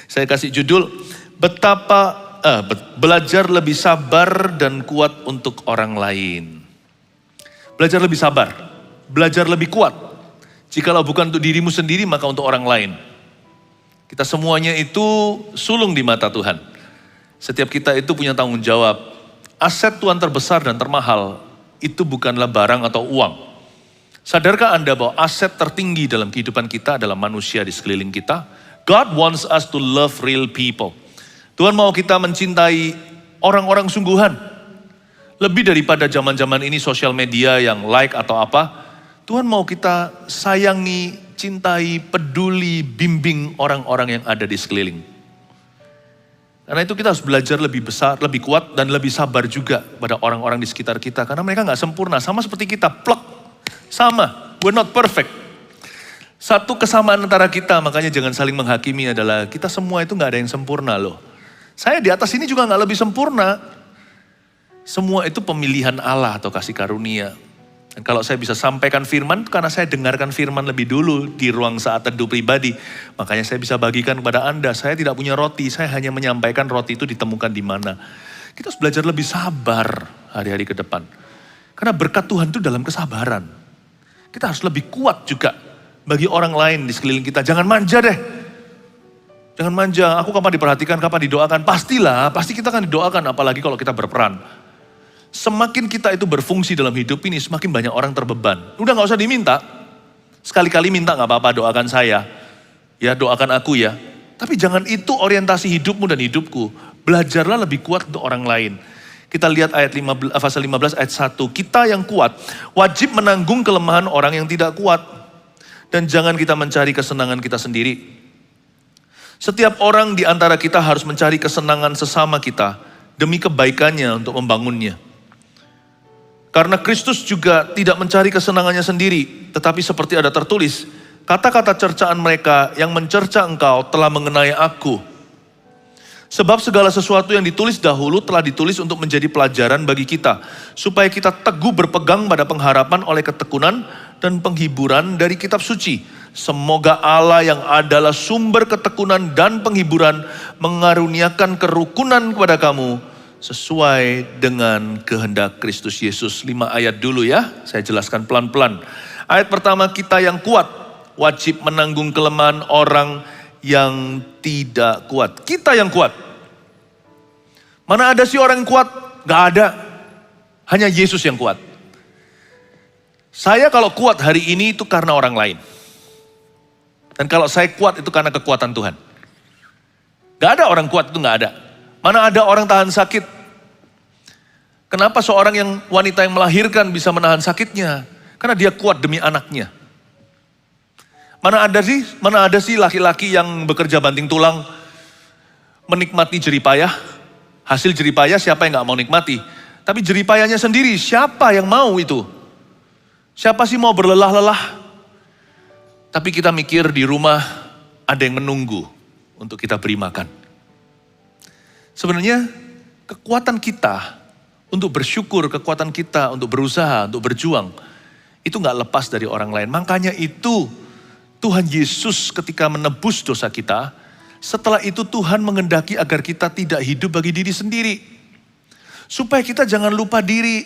Saya kasih judul, belajar lebih sabar dan kuat untuk orang lain. Belajar lebih sabar, belajar lebih kuat. Jikalau bukan untuk dirimu sendiri, maka untuk orang lain. Kita semuanya itu sulung di mata Tuhan. Setiap kita itu punya tanggung jawab. Aset Tuhan terbesar dan termahal itu bukanlah barang atau uang. Sadarkah Anda bahwa aset tertinggi dalam kehidupan kita adalah manusia di sekeliling kita? God wants us to love real people. Tuhan mau kita mencintai orang-orang sungguhan. Lebih daripada zaman-zaman ini sosial media yang like atau apa. Tuhan mau kita sayangi, cintai, peduli, bimbing orang-orang yang ada di sekeliling. Karena itu kita harus belajar lebih besar, lebih kuat, dan lebih sabar juga pada orang-orang di sekitar kita. Karena mereka gak sempurna, sama seperti kita, plek, sama, we're not perfect. Satu kesamaan antara kita, makanya jangan saling menghakimi adalah kita semua itu gak ada yang sempurna loh. Saya di atas ini juga gak lebih sempurna. Semua itu pemilihan Allah atau kasih karunia. Dan kalau saya bisa sampaikan firman, karena saya dengarkan firman lebih dulu di ruang saat teduh pribadi. Makanya saya bisa bagikan kepada Anda, saya tidak punya roti, saya hanya menyampaikan roti itu ditemukan di mana. Kita harus belajar lebih sabar hari-hari ke depan. Karena berkat Tuhan itu dalam kesabaran. Kita harus lebih kuat juga bagi orang lain di sekeliling kita. Jangan manja deh. Jangan manja, aku kapan diperhatikan, kapan didoakan. Pastilah, pasti kita akan didoakan, apalagi kalau kita berperan. Semakin kita itu berfungsi dalam hidup ini, semakin banyak orang terbeban. Udah gak usah diminta. Sekali-kali minta gak apa-apa, doakan saya. Ya, doakan aku ya. Tapi jangan itu orientasi hidupmu dan hidupku. Belajarlah lebih kuat untuk orang lain. Kita lihat pasal 15 ayat 1. Kita yang kuat wajib menanggung kelemahan orang yang tidak kuat. Dan jangan kita mencari kesenangan kita sendiri. Setiap orang di antara kita harus mencari kesenangan sesama kita demi kebaikannya untuk membangunnya. Karena Kristus juga tidak mencari kesenangannya sendiri, tetapi seperti ada tertulis, kata-kata cercaan mereka yang mencerca engkau telah mengenai aku. Sebab segala sesuatu yang ditulis dahulu telah ditulis untuk menjadi pelajaran bagi kita, supaya kita teguh berpegang pada pengharapan oleh ketekunan dan penghiburan dari kitab suci. Semoga Allah yang adalah sumber ketekunan dan penghiburan mengaruniakan kerukunan kepada kamu sesuai dengan kehendak Kristus Yesus. 5 ayat dulu ya, saya jelaskan pelan-pelan. Ayat pertama, kita yang kuat wajib menanggung kelemahan orang yang tidak kuat. Kita yang kuat. Mana ada sih orang yang kuat? Gak ada. Hanya Yesus yang kuat. Saya kalau kuat hari ini itu karena orang lain. Dan kalau saya kuat itu karena kekuatan Tuhan. Gak ada orang kuat itu gak ada. Mana ada orang tahan sakit? Kenapa seorang yang wanita yang melahirkan bisa menahan sakitnya? Karena dia kuat demi anaknya. Mana ada sih laki-laki yang bekerja banting tulang menikmati jeripayah? Hasil jeripayah siapa yang gak mau nikmati? Tapi jeripayahnya sendiri siapa yang mau itu? Siapa sih mau berlelah-lelah? Tapi kita mikir di rumah ada yang menunggu untuk kita beri makan. Sebenarnya kekuatan kita untuk bersyukur, kekuatan kita untuk berusaha, untuk berjuang, itu gak lepas dari orang lain. Makanya itu Tuhan Yesus ketika menebus dosa kita, setelah itu Tuhan mengendaki agar kita tidak hidup bagi diri sendiri. Supaya kita jangan lupa diri.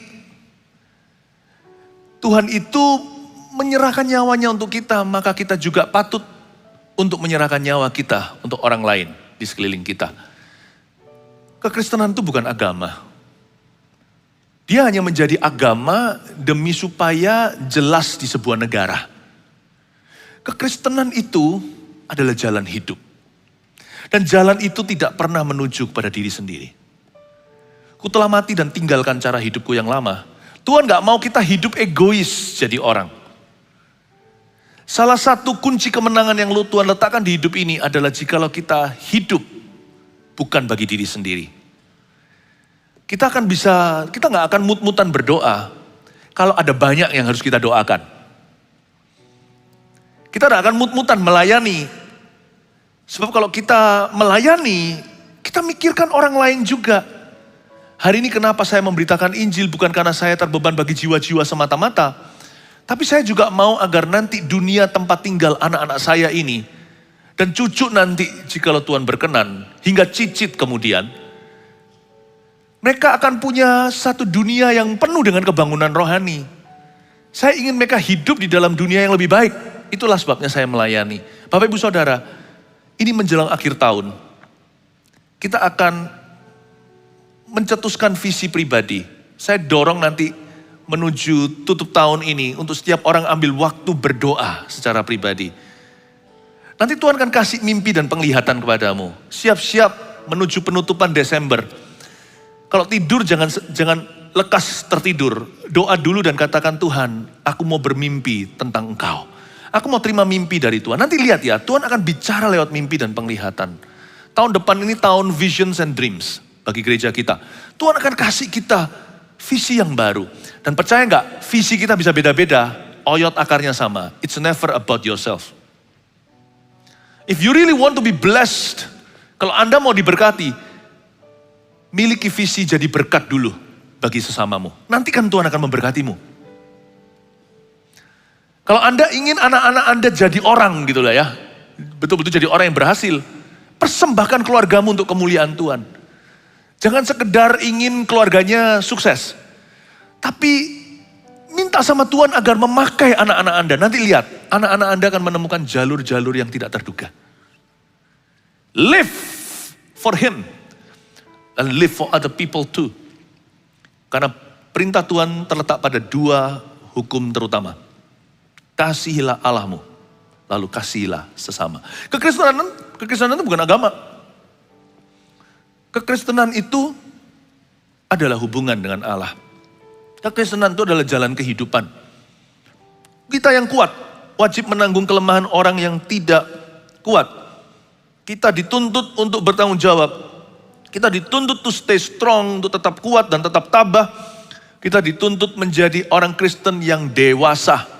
Tuhan itu menyerahkan nyawanya untuk kita, maka kita juga patut untuk menyerahkan nyawa kita untuk orang lain di sekeliling kita. Kekristenan itu bukan agama. Dia hanya menjadi agama demi supaya jelas di sebuah negara. Kekristenan itu adalah jalan hidup. Dan jalan itu tidak pernah menuju kepada diri sendiri. Ku telah mati dan tinggalkan cara hidupku yang lama. Tuhan gak mau kita hidup egois jadi orang. Salah satu kunci kemenangan yang Tuhan letakkan di hidup ini adalah jikalau kita hidup bukan bagi diri sendiri. Kita gak akan mut-mutan berdoa kalau ada banyak yang harus kita doakan. Kita gak akan mut-mutan melayani. Sebab kalau kita melayani, kita mikirkan orang lain juga. Hari ini kenapa saya memberitakan Injil bukan karena saya terbeban bagi jiwa-jiwa semata-mata. Tapi saya juga mau agar nanti dunia tempat tinggal anak-anak saya ini dan cucu nanti jikalau Tuhan berkenan, hingga cicit kemudian, mereka akan punya satu dunia yang penuh dengan kebangunan rohani. Saya ingin mereka hidup di dalam dunia yang lebih baik. Itulah sebabnya saya melayani. Bapak Ibu Saudara, ini menjelang akhir tahun. Kita akan mencetuskan visi pribadi. Saya dorong nanti menuju tutup tahun ini untuk setiap orang ambil waktu berdoa secara pribadi. Nanti Tuhan akan kasih mimpi dan penglihatan kepadamu. Siap-siap menuju penutupan Desember. Kalau tidur jangan lekas tertidur. Doa dulu dan katakan, Tuhan, aku mau bermimpi tentang Engkau. Aku mau terima mimpi dari Tuhan. Nanti lihat ya, Tuhan akan bicara lewat mimpi dan penglihatan. Tahun depan ini tahun visions and dreams bagi gereja kita. Tuhan akan kasih kita visi yang baru. Dan percaya nggak, visi kita bisa beda-beda, oyot akarnya sama. It's never about yourself. If you really want to be blessed, kalau Anda mau diberkati, miliki visi jadi berkat dulu bagi sesamamu. Nanti kan Tuhan akan memberkatimu. Kalau Anda ingin anak-anak Anda jadi orang gitu lah ya, betul-betul jadi orang yang berhasil, persembahkan keluargamu untuk kemuliaan Tuhan. Jangan sekedar ingin keluarganya sukses, tapi minta sama Tuhan agar memakai anak-anak Anda. Nanti lihat, anak-anak Anda akan menemukan jalur-jalur yang tidak terduga. Live for Him, and live for other people too. Karena perintah Tuhan terletak pada dua hukum terutama. Kasihilah Allahmu, lalu kasihilah sesama. Kekristenan itu bukan agama. Kekristenan itu adalah hubungan dengan Allah. Kekristenan itu adalah jalan kehidupan. Kita yang kuat wajib menanggung kelemahan orang yang tidak kuat. Kita dituntut untuk bertanggung jawab. Kita dituntut to stay strong, untuk tetap kuat dan tetap tabah. Kita dituntut menjadi orang Kristen yang dewasa.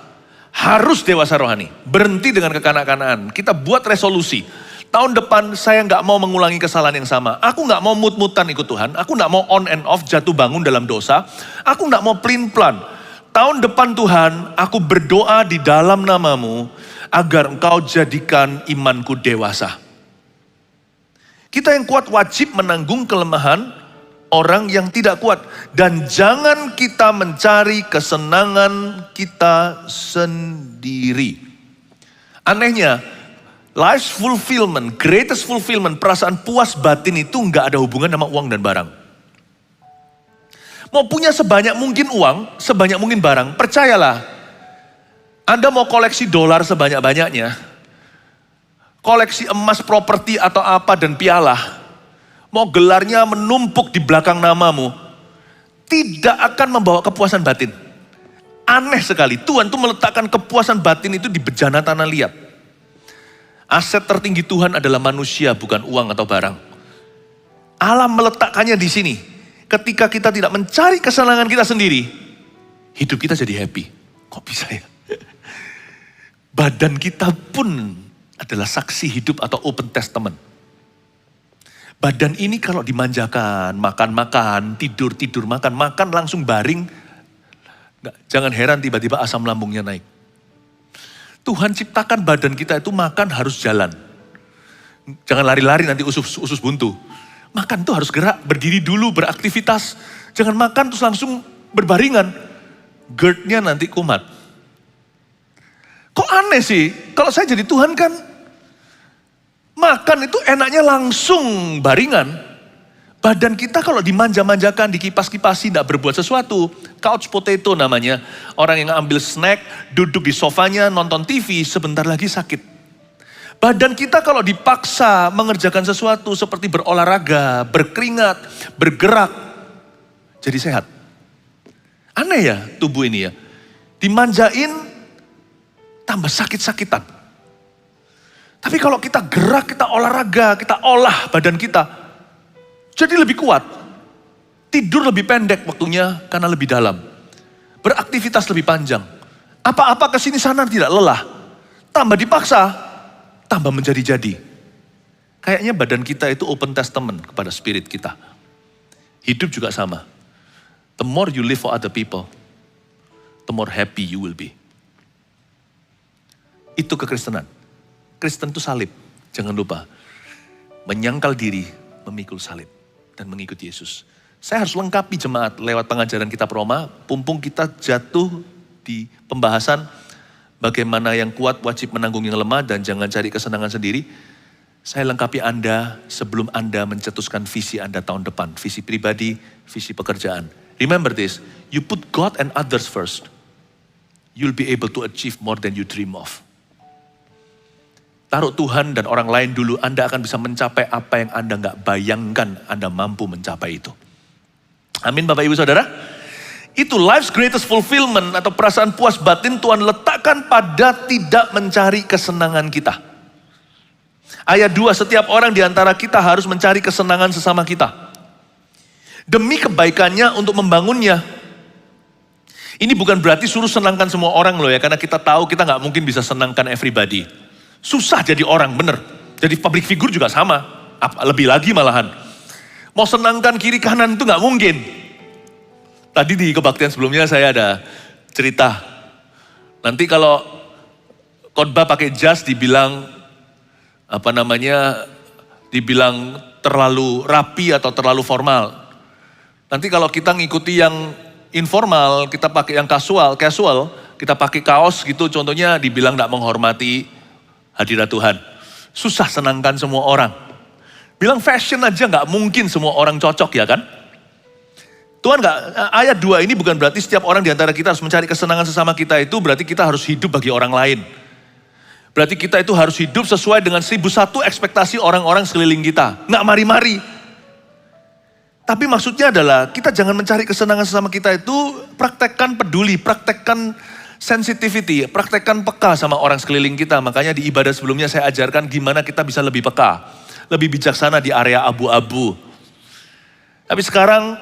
Harus dewasa rohani. Berhenti dengan kekanak-kanakan. Kita buat resolusi. Tahun depan saya nggak mau mengulangi kesalahan yang sama. Aku nggak mau mut-mutan ikut Tuhan. Aku nggak mau on and off jatuh bangun dalam dosa. Aku nggak mau pelin-pelan. Tahun depan Tuhan, aku berdoa di dalam namamu agar Engkau jadikan imanku dewasa. Kita yang kuat wajib menanggung kelemahan orang yang tidak kuat. Dan jangan kita mencari kesenangan kita sendiri. Anehnya, life's fulfillment, greatest fulfillment, perasaan puas batin itu nggak ada hubungan sama uang dan barang. Mau punya sebanyak mungkin uang, sebanyak mungkin barang, percayalah. Anda mau koleksi dolar sebanyak-banyaknya, koleksi emas, properti atau apa dan piala, mau gelarnya menumpuk di belakang namamu, tidak akan membawa kepuasan batin. Aneh sekali, Tuhan tuh meletakkan kepuasan batin itu di bejana tanah liat. Aset tertinggi Tuhan adalah manusia, bukan uang atau barang. Allah meletakkannya di sini. Ketika kita tidak mencari kesenangan kita sendiri, hidup kita jadi happy. Kok bisa ya? Badan kita pun adalah saksi hidup atau open testament. Badan ini kalau dimanjakan, makan-makan, tidur-tidur, makan-makan, langsung baring. Jangan heran tiba-tiba asam lambungnya naik. Tuhan ciptakan badan kita itu makan harus jalan. Jangan lari-lari nanti usus buntu. Makan tuh harus gerak, berdiri dulu, beraktivitas. Jangan makan terus langsung berbaringan. GERD-nya nanti kumat. Kok aneh sih? Kalau saya jadi Tuhan kan, makan itu enaknya langsung baringan. Badan kita kalau dimanja-manjakan, dikipas-kipasi, tidak berbuat sesuatu. Couch potato namanya. Orang yang ambil snack, duduk di sofanya, nonton TV, sebentar lagi sakit. Badan kita kalau dipaksa mengerjakan sesuatu seperti berolahraga, berkeringat, bergerak, jadi sehat. Aneh ya tubuh ini ya. Dimanjain, tambah sakit-sakitan. Tapi kalau kita gerak, kita olahraga, kita olah badan kita, jadi lebih kuat. Tidur lebih pendek waktunya karena lebih dalam. Beraktivitas lebih panjang. Apa-apa kesini sana tidak lelah. Tambah dipaksa, tambah menjadi-jadi. Kayaknya badan kita itu open testament kepada spirit kita. Hidup juga sama. The more you live for other people, the more happy you will be. Itu kekristenan. Kristen itu salib. Jangan lupa, menyangkal diri, memikul salib, dan mengikut Yesus. Saya harus lengkapi jemaat lewat pengajaran kitab Roma, pumpung kita jatuh di pembahasan bagaimana yang kuat wajib menanggung yang lemah dan jangan cari kesenangan sendiri. Saya lengkapi Anda sebelum Anda mencetuskan visi Anda tahun depan. Visi pribadi, visi pekerjaan. Remember this, you put God and others first. You'll be able to achieve more than you dream of. Taruh Tuhan dan orang lain dulu, Anda akan bisa mencapai apa yang Anda nggak bayangkan Anda mampu mencapai itu. Amin Bapak Ibu Saudara. Itu life's greatest fulfillment atau perasaan puas batin Tuhan letakkan pada tidak mencari kesenangan kita. Ayat 2, setiap orang di antara kita harus mencari kesenangan sesama kita. Demi kebaikannya untuk membangunnya. Ini bukan berarti suruh senangkan semua orang loh ya, karena kita tahu kita nggak mungkin bisa senangkan everybody. Susah jadi orang, bener. Jadi public figure juga sama, lebih lagi malahan. Mau senangkan kiri kanan itu nggak mungkin. Tadi di kebaktian sebelumnya saya ada cerita. Nanti kalau khotbah pakai jas dibilang dibilang terlalu rapi atau terlalu formal. Nanti kalau kita ngikuti yang informal, kita pakai yang casual, kita pakai kaos gitu, contohnya dibilang tidak menghormati hadirat Tuhan. Susah senangkan semua orang. Bilang fashion aja nggak mungkin semua orang cocok ya kan? Tuhan nggak, ayat 2 ini bukan berarti setiap orang di antara kita harus mencari kesenangan sesama kita itu berarti kita harus hidup bagi orang lain. Berarti kita itu harus hidup sesuai dengan 1001 ekspektasi orang-orang sekeliling kita. Nggak mari-mari. Tapi maksudnya adalah kita jangan mencari kesenangan sesama kita itu, praktekkan peduli, praktekkan sensitivity, praktekkan peka sama orang sekeliling kita. Makanya di ibadah sebelumnya saya ajarkan gimana kita bisa lebih peka, lebih bijaksana di area abu-abu. Tapi sekarang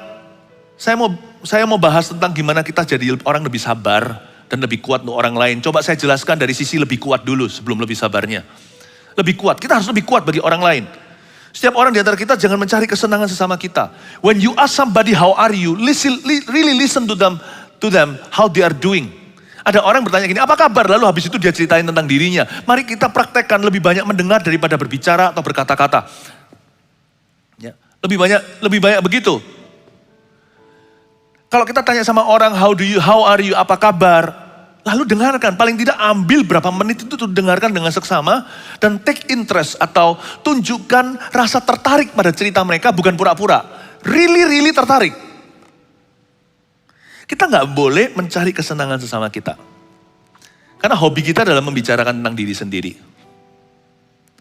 saya mau bahas tentang gimana kita jadi orang lebih sabar dan lebih kuat untuk orang lain. Coba saya jelaskan dari sisi lebih kuat dulu sebelum lebih sabarnya. Lebih kuat, kita harus lebih kuat bagi orang lain. Setiap orang di antara kita jangan mencari kesenangan sesama kita. When you ask somebody how are you, really listen to them how they are doing. Ada orang bertanya gini, apa kabar? Lalu habis itu dia ceritain tentang dirinya. Mari kita praktekkan lebih banyak mendengar daripada berbicara atau berkata-kata. Ya, lebih banyak begitu. Kalau kita tanya sama orang, how are you, apa kabar? Lalu dengarkan, paling tidak ambil berapa menit itu dengarkan dengan seksama. Dan take interest atau tunjukkan rasa tertarik pada cerita mereka, bukan pura-pura. Really tertarik. Kita nggak boleh mencari kesenangan sesama kita. Karena hobi kita adalah membicarakan tentang diri sendiri.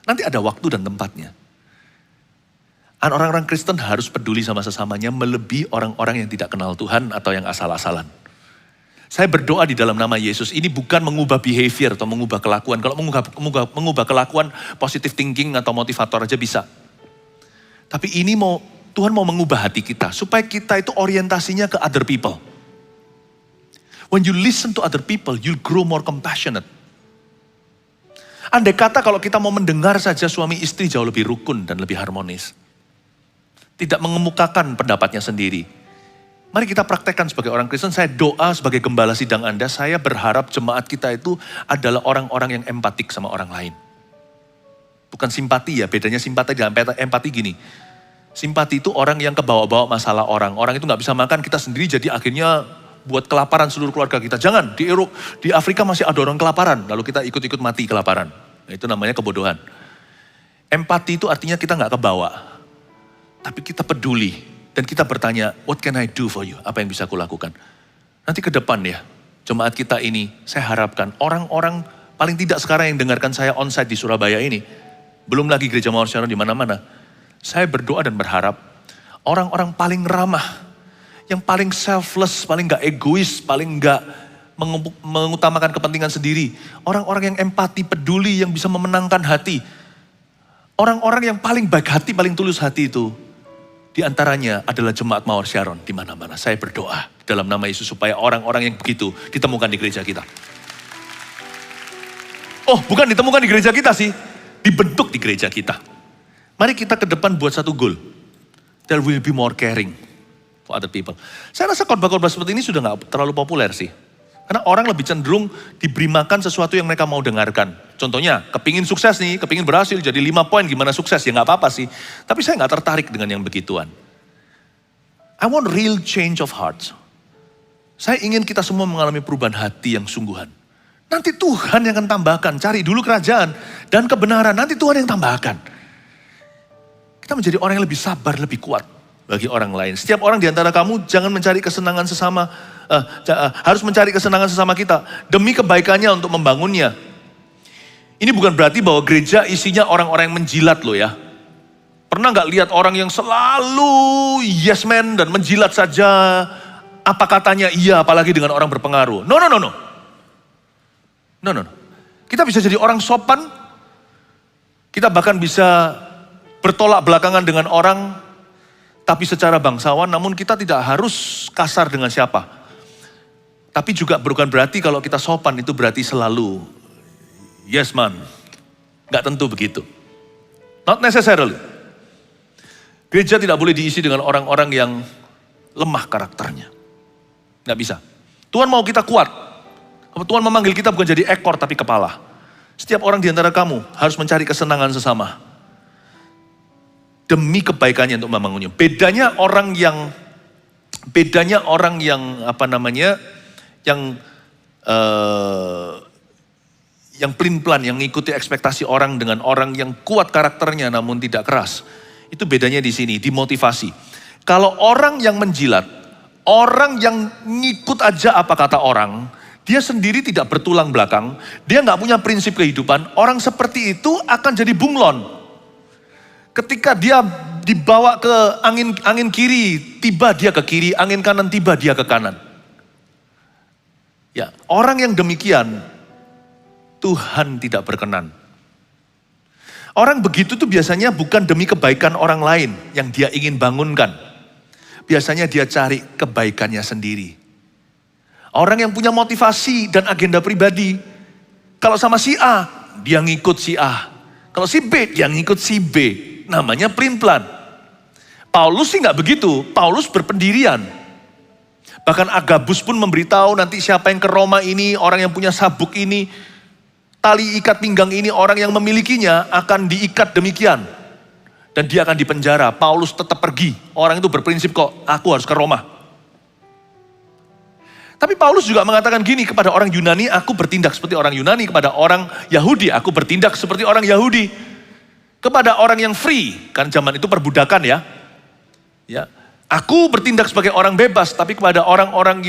Nanti ada waktu dan tempatnya. Orang-orang Kristen harus peduli sama sesamanya melebihi orang-orang yang tidak kenal Tuhan atau yang asal-asalan. Saya berdoa di dalam nama Yesus, ini bukan mengubah behavior atau mengubah kelakuan. Kalau mengubah kelakuan, positive thinking atau motivator aja bisa. Tapi ini Tuhan mau mengubah hati kita, supaya kita itu orientasinya ke other people. When you listen to other people, you'll grow more compassionate. Andai kata kalau kita mau mendengar saja suami istri jauh lebih rukun dan lebih harmonis. Tidak mengemukakan pendapatnya sendiri. Mari kita praktekkan sebagai orang Kristen. Saya doa sebagai gembala sidang Anda, saya berharap jemaat kita itu adalah orang-orang yang empatik sama orang lain. Bukan simpati ya, bedanya simpati dan empati gini. Simpati itu orang yang kebawa-bawa masalah orang. Orang itu gak bisa makan, kita sendiri jadi akhirnya buat kelaparan seluruh keluarga kita. Jangan, di Afrika masih ada orang kelaparan, lalu kita ikut-ikut mati kelaparan. Itu namanya kebodohan. Empati itu artinya kita gak kebawa. Tapi kita peduli dan kita bertanya, what can I do for you? Apa yang bisa aku lakukan? Nanti ke depan ya, jemaat kita ini, saya harapkan orang-orang paling tidak sekarang yang dengarkan saya onsite di Surabaya ini, belum lagi gereja Mawar Sharon di mana-mana. Saya berdoa dan berharap orang-orang paling ramah, yang paling selfless, paling gak egois, paling gak mengutamakan kepentingan sendiri. Orang-orang yang empati, peduli, yang bisa memenangkan hati. Orang-orang yang paling baik hati, paling tulus hati itu. Di antaranya adalah jemaat Mawar Sharon di mana-mana. Saya berdoa dalam nama Yesus supaya orang-orang yang begitu ditemukan di gereja kita. Oh, bukan ditemukan di gereja kita sih. Dibentuk di gereja kita. Mari kita ke depan buat satu goal. There will be more caring for other people. Saya rasa khotbah-khotbah seperti ini sudah gak terlalu populer sih. Karena orang lebih cenderung diberi makan sesuatu yang mereka mau dengarkan. Contohnya, kepingin sukses nih, kepingin berhasil jadi 5 poin gimana sukses, ya gak apa-apa sih. Tapi saya gak tertarik dengan yang begituan. I want real change of heart. Saya ingin kita semua mengalami perubahan hati yang sungguhan. Nanti Tuhan yang akan tambahkan, cari dulu kerajaan dan kebenaran, nanti Tuhan yang tambahkan. Kita menjadi orang yang lebih sabar, lebih kuat bagi orang lain. Setiap orang di antara kamu jangan mencari kesenangan sesama, harus mencari kesenangan sesama kita demi kebaikannya untuk membangunnya. Ini bukan berarti bahwa gereja isinya orang-orang yang menjilat loh ya. Pernah gak lihat orang yang selalu yes man dan menjilat saja apa katanya iya, apalagi dengan orang berpengaruh. No. Kita bisa jadi orang sopan, kita bahkan bisa bertolak belakangan dengan orang, tapi secara bangsawan, namun kita tidak harus kasar dengan siapa. Tapi juga bukan berarti kalau kita sopan itu berarti selalu yes man. Gak tentu begitu. Not necessarily. Gereja tidak boleh diisi dengan orang-orang yang lemah karakternya. Gak bisa. Tuhan mau kita kuat. Tuhan memanggil kita bukan jadi ekor tapi kepala. Setiap orang di antara kamu harus mencari kesenangan sesama. Demi kebaikannya untuk membangunnya. Bedanya orang yang yang pelin-pelan, yang ngikuti ekspektasi orang dengan orang yang kuat karakternya namun tidak keras. Itu bedanya di sini, dimotivasi. Kalau orang yang menjilat, orang yang ngikut aja apa kata orang, dia sendiri tidak bertulang belakang, dia nggak punya prinsip kehidupan, orang seperti itu akan jadi bunglon. Ketika dia dibawa ke angin kiri, tiba dia ke kiri, angin kanan tiba dia ke kanan. Ya, orang yang demikian Tuhan tidak berkenan. Orang begitu tuh biasanya bukan demi kebaikan orang lain yang dia ingin bangunkan. Biasanya dia cari kebaikannya sendiri. Orang yang punya motivasi dan agenda pribadi, kalau sama si A, dia ngikut si A. Kalau si B, dia ngikut si B. Namanya pelin-pelan. Paulus sih nggak begitu. Paulus berpendirian. Bahkan Agabus pun memberitahu nanti siapa yang ke Roma ini, orang yang punya sabuk ini, tali ikat pinggang ini, orang yang memilikinya akan diikat demikian. Dan dia akan dipenjara. Paulus tetap pergi. Orang itu berprinsip kok, aku harus ke Roma. Tapi Paulus juga mengatakan gini, kepada orang Yunani aku bertindak seperti orang Yunani, kepada orang Yahudi aku bertindak seperti orang Yahudi. Kepada orang yang free, kan zaman itu perbudakan ya. Aku bertindak sebagai orang bebas, tapi kepada orang-orang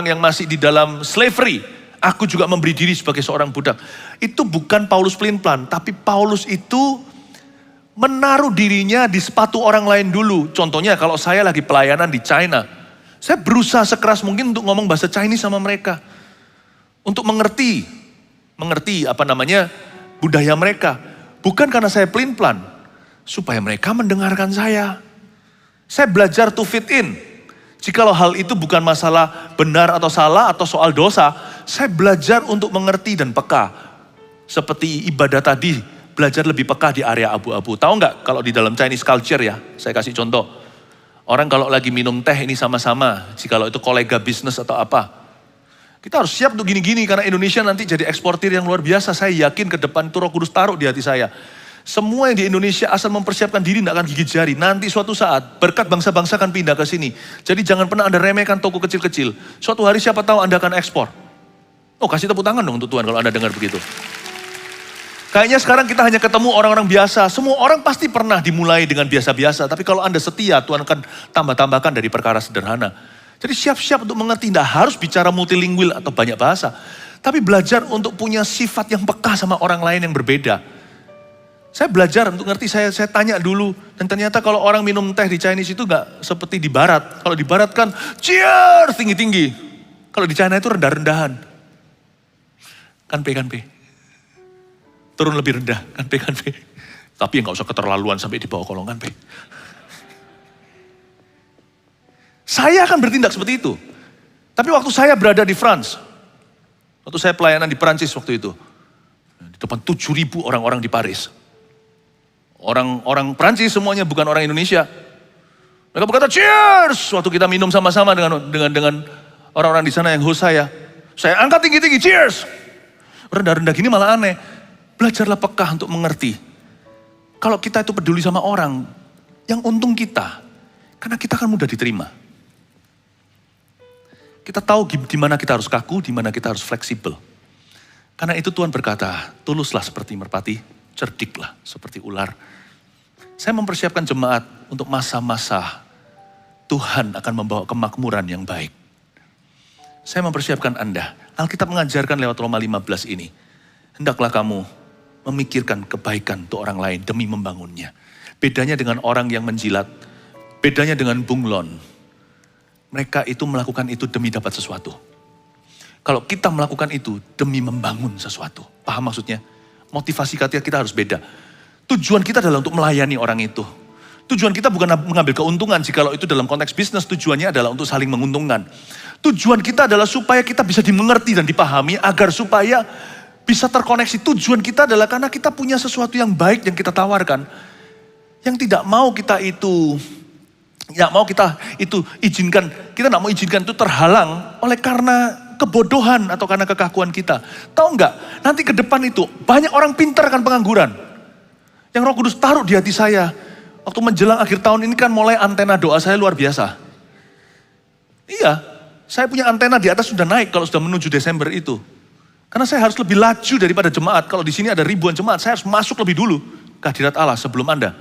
yang masih di dalam slavery, aku juga memberi diri sebagai seorang budak. Itu bukan Paulus pelin-pelan, tapi Paulus itu menaruh dirinya di sepatu orang lain dulu. Contohnya kalau saya lagi pelayanan di China, saya berusaha sekeras mungkin untuk ngomong bahasa Chinese sama mereka. Untuk mengerti budaya mereka. Bukan karena saya pelin-pelan, supaya mereka mendengarkan saya. Saya belajar to fit in. Jikalau hal itu bukan masalah benar atau salah atau soal dosa, saya belajar untuk mengerti dan peka. Seperti ibadah tadi, belajar lebih peka di area abu-abu. Tahu nggak kalau di dalam Chinese culture ya, saya kasih contoh. Orang kalau lagi minum teh ini sama-sama, jikalau itu kolega bisnis atau apa, kita harus siap untuk gini-gini karena Indonesia nanti jadi eksportir yang luar biasa. Saya yakin ke depan itu Roh Kudus taruh di hati saya. Semua yang di Indonesia asal mempersiapkan diri tidak akan gigit jari. Nanti suatu saat berkat bangsa-bangsa akan pindah ke sini. Jadi jangan pernah Anda remehkan toko kecil-kecil. Suatu hari siapa tahu Anda akan ekspor. Oh, kasih tepuk tangan dong untuk Tuhan kalau Anda dengar begitu. Kayaknya sekarang kita hanya ketemu orang-orang biasa. Semua orang pasti pernah dimulai dengan biasa-biasa. Tapi kalau Anda setia, Tuhan akan tambah-tambahkan dari perkara sederhana. Jadi siap-siap untuk mengerti, tidak harus bicara multilingual atau banyak bahasa. Tapi belajar untuk punya sifat yang peka sama orang lain yang berbeda. Saya belajar untuk ngerti, saya tanya dulu. Dan ternyata kalau orang minum teh di Chinese itu gak seperti di barat. Kalau di barat kan cheers tinggi-tinggi. Kalau di China itu rendah-rendahan. Kan P. Turun lebih rendah, kan P. Tapi gak usah keterlaluan sampai di bawah kolong kan P. Saya akan bertindak seperti itu. Tapi waktu saya berada di France, waktu saya pelayanan di Perancis waktu itu, di depan 7.000 orang-orang di Paris. Orang Perancis semuanya bukan orang Indonesia. Mereka berkata cheers waktu kita minum sama-sama dengan Orang-orang di sana yang host saya angkat tinggi-tinggi, cheers. Rendah-rendah gini malah aneh. Belajarlah peka untuk mengerti. Kalau kita itu peduli sama orang, yang untung kita. Karena kita kan mudah diterima. Kita tahu di mana kita harus kaku, di mana kita harus fleksibel. Karena itu Tuhan berkata, tuluslah seperti merpati, cerdiklah seperti ular. Saya mempersiapkan jemaat untuk masa-masa Tuhan akan membawa kemakmuran yang baik. Saya mempersiapkan Anda. Alkitab mengajarkan lewat Roma 15 ini. Hendaklah kamu memikirkan kebaikan untuk orang lain demi membangunnya. Bedanya dengan orang yang menjilat, bedanya dengan bunglon. Mereka itu melakukan itu demi dapat sesuatu. Kalau kita melakukan itu demi membangun sesuatu. Paham maksudnya? Motivasi kita harus beda. Tujuan kita adalah untuk melayani orang itu. Tujuan kita bukan mengambil keuntungan. Jikalau itu dalam konteks bisnis, tujuannya adalah untuk saling menguntungkan. Tujuan kita adalah supaya kita bisa dimengerti dan dipahami agar supaya bisa terkoneksi. Tujuan kita adalah karena kita punya sesuatu yang baik yang kita tawarkan. Yang tidak mau kita itu izinkan, kita tidak mau izinkan itu terhalang oleh karena kebodohan atau karena kekakuan kita. Tahu nggak? Nanti ke depan itu banyak orang pintar akan pengangguran. Yang Roh Kudus taruh di hati saya. Waktu menjelang akhir tahun ini kan mulai antena doa saya luar biasa. Iya, saya punya antena di atas sudah naik kalau sudah menuju Desember itu. Karena saya harus lebih laju daripada jemaat. Kalau di sini ada ribuan jemaat, saya harus masuk lebih dulu ke hadirat Allah sebelum Anda.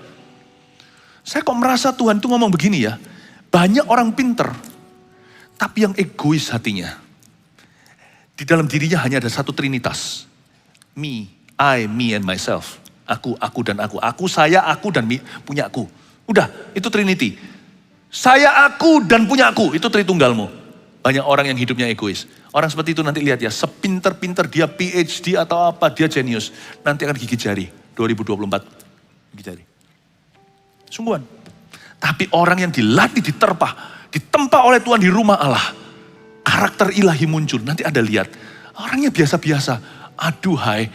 Saya kok merasa Tuhan itu ngomong begini ya. Banyak orang pinter, tapi yang egois hatinya. Di dalam dirinya hanya ada satu trinitas. Me, I, me and myself. Aku dan aku. Aku, saya, aku dan punya aku. Udah, itu Trinity. Saya, aku dan punya aku. Itu Tritunggalmu. Banyak orang yang hidupnya egois. Orang seperti itu nanti lihat ya. Sepinter-pinter dia PhD atau apa. Dia jenius. Nanti akan gigit jari. 2024. Gigit jari. Sungguhan. Tapi orang yang dilatih, ditempa oleh Tuhan di rumah Allah. Karakter ilahi muncul. Nanti Anda lihat. Orangnya biasa-biasa. Aduhai.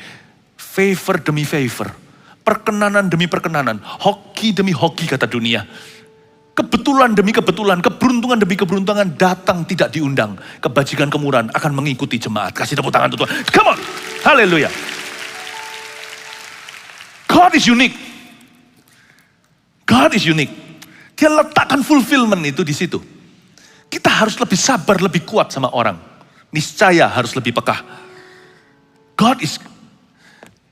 Favor demi favor. Perkenanan demi perkenanan. Hoki demi hoki kata dunia. Kebetulan demi kebetulan. Keberuntungan demi keberuntungan. Datang tidak diundang. Kebajikan kemurahan akan mengikuti jemaat. Kasih tepuk tangan untuk Tuhan. Come on. Haleluya. God is unique. God is unique. Dia letakkan fulfillment itu di situ. Kita harus lebih sabar, lebih kuat sama orang. Niscaya harus lebih peka. God is,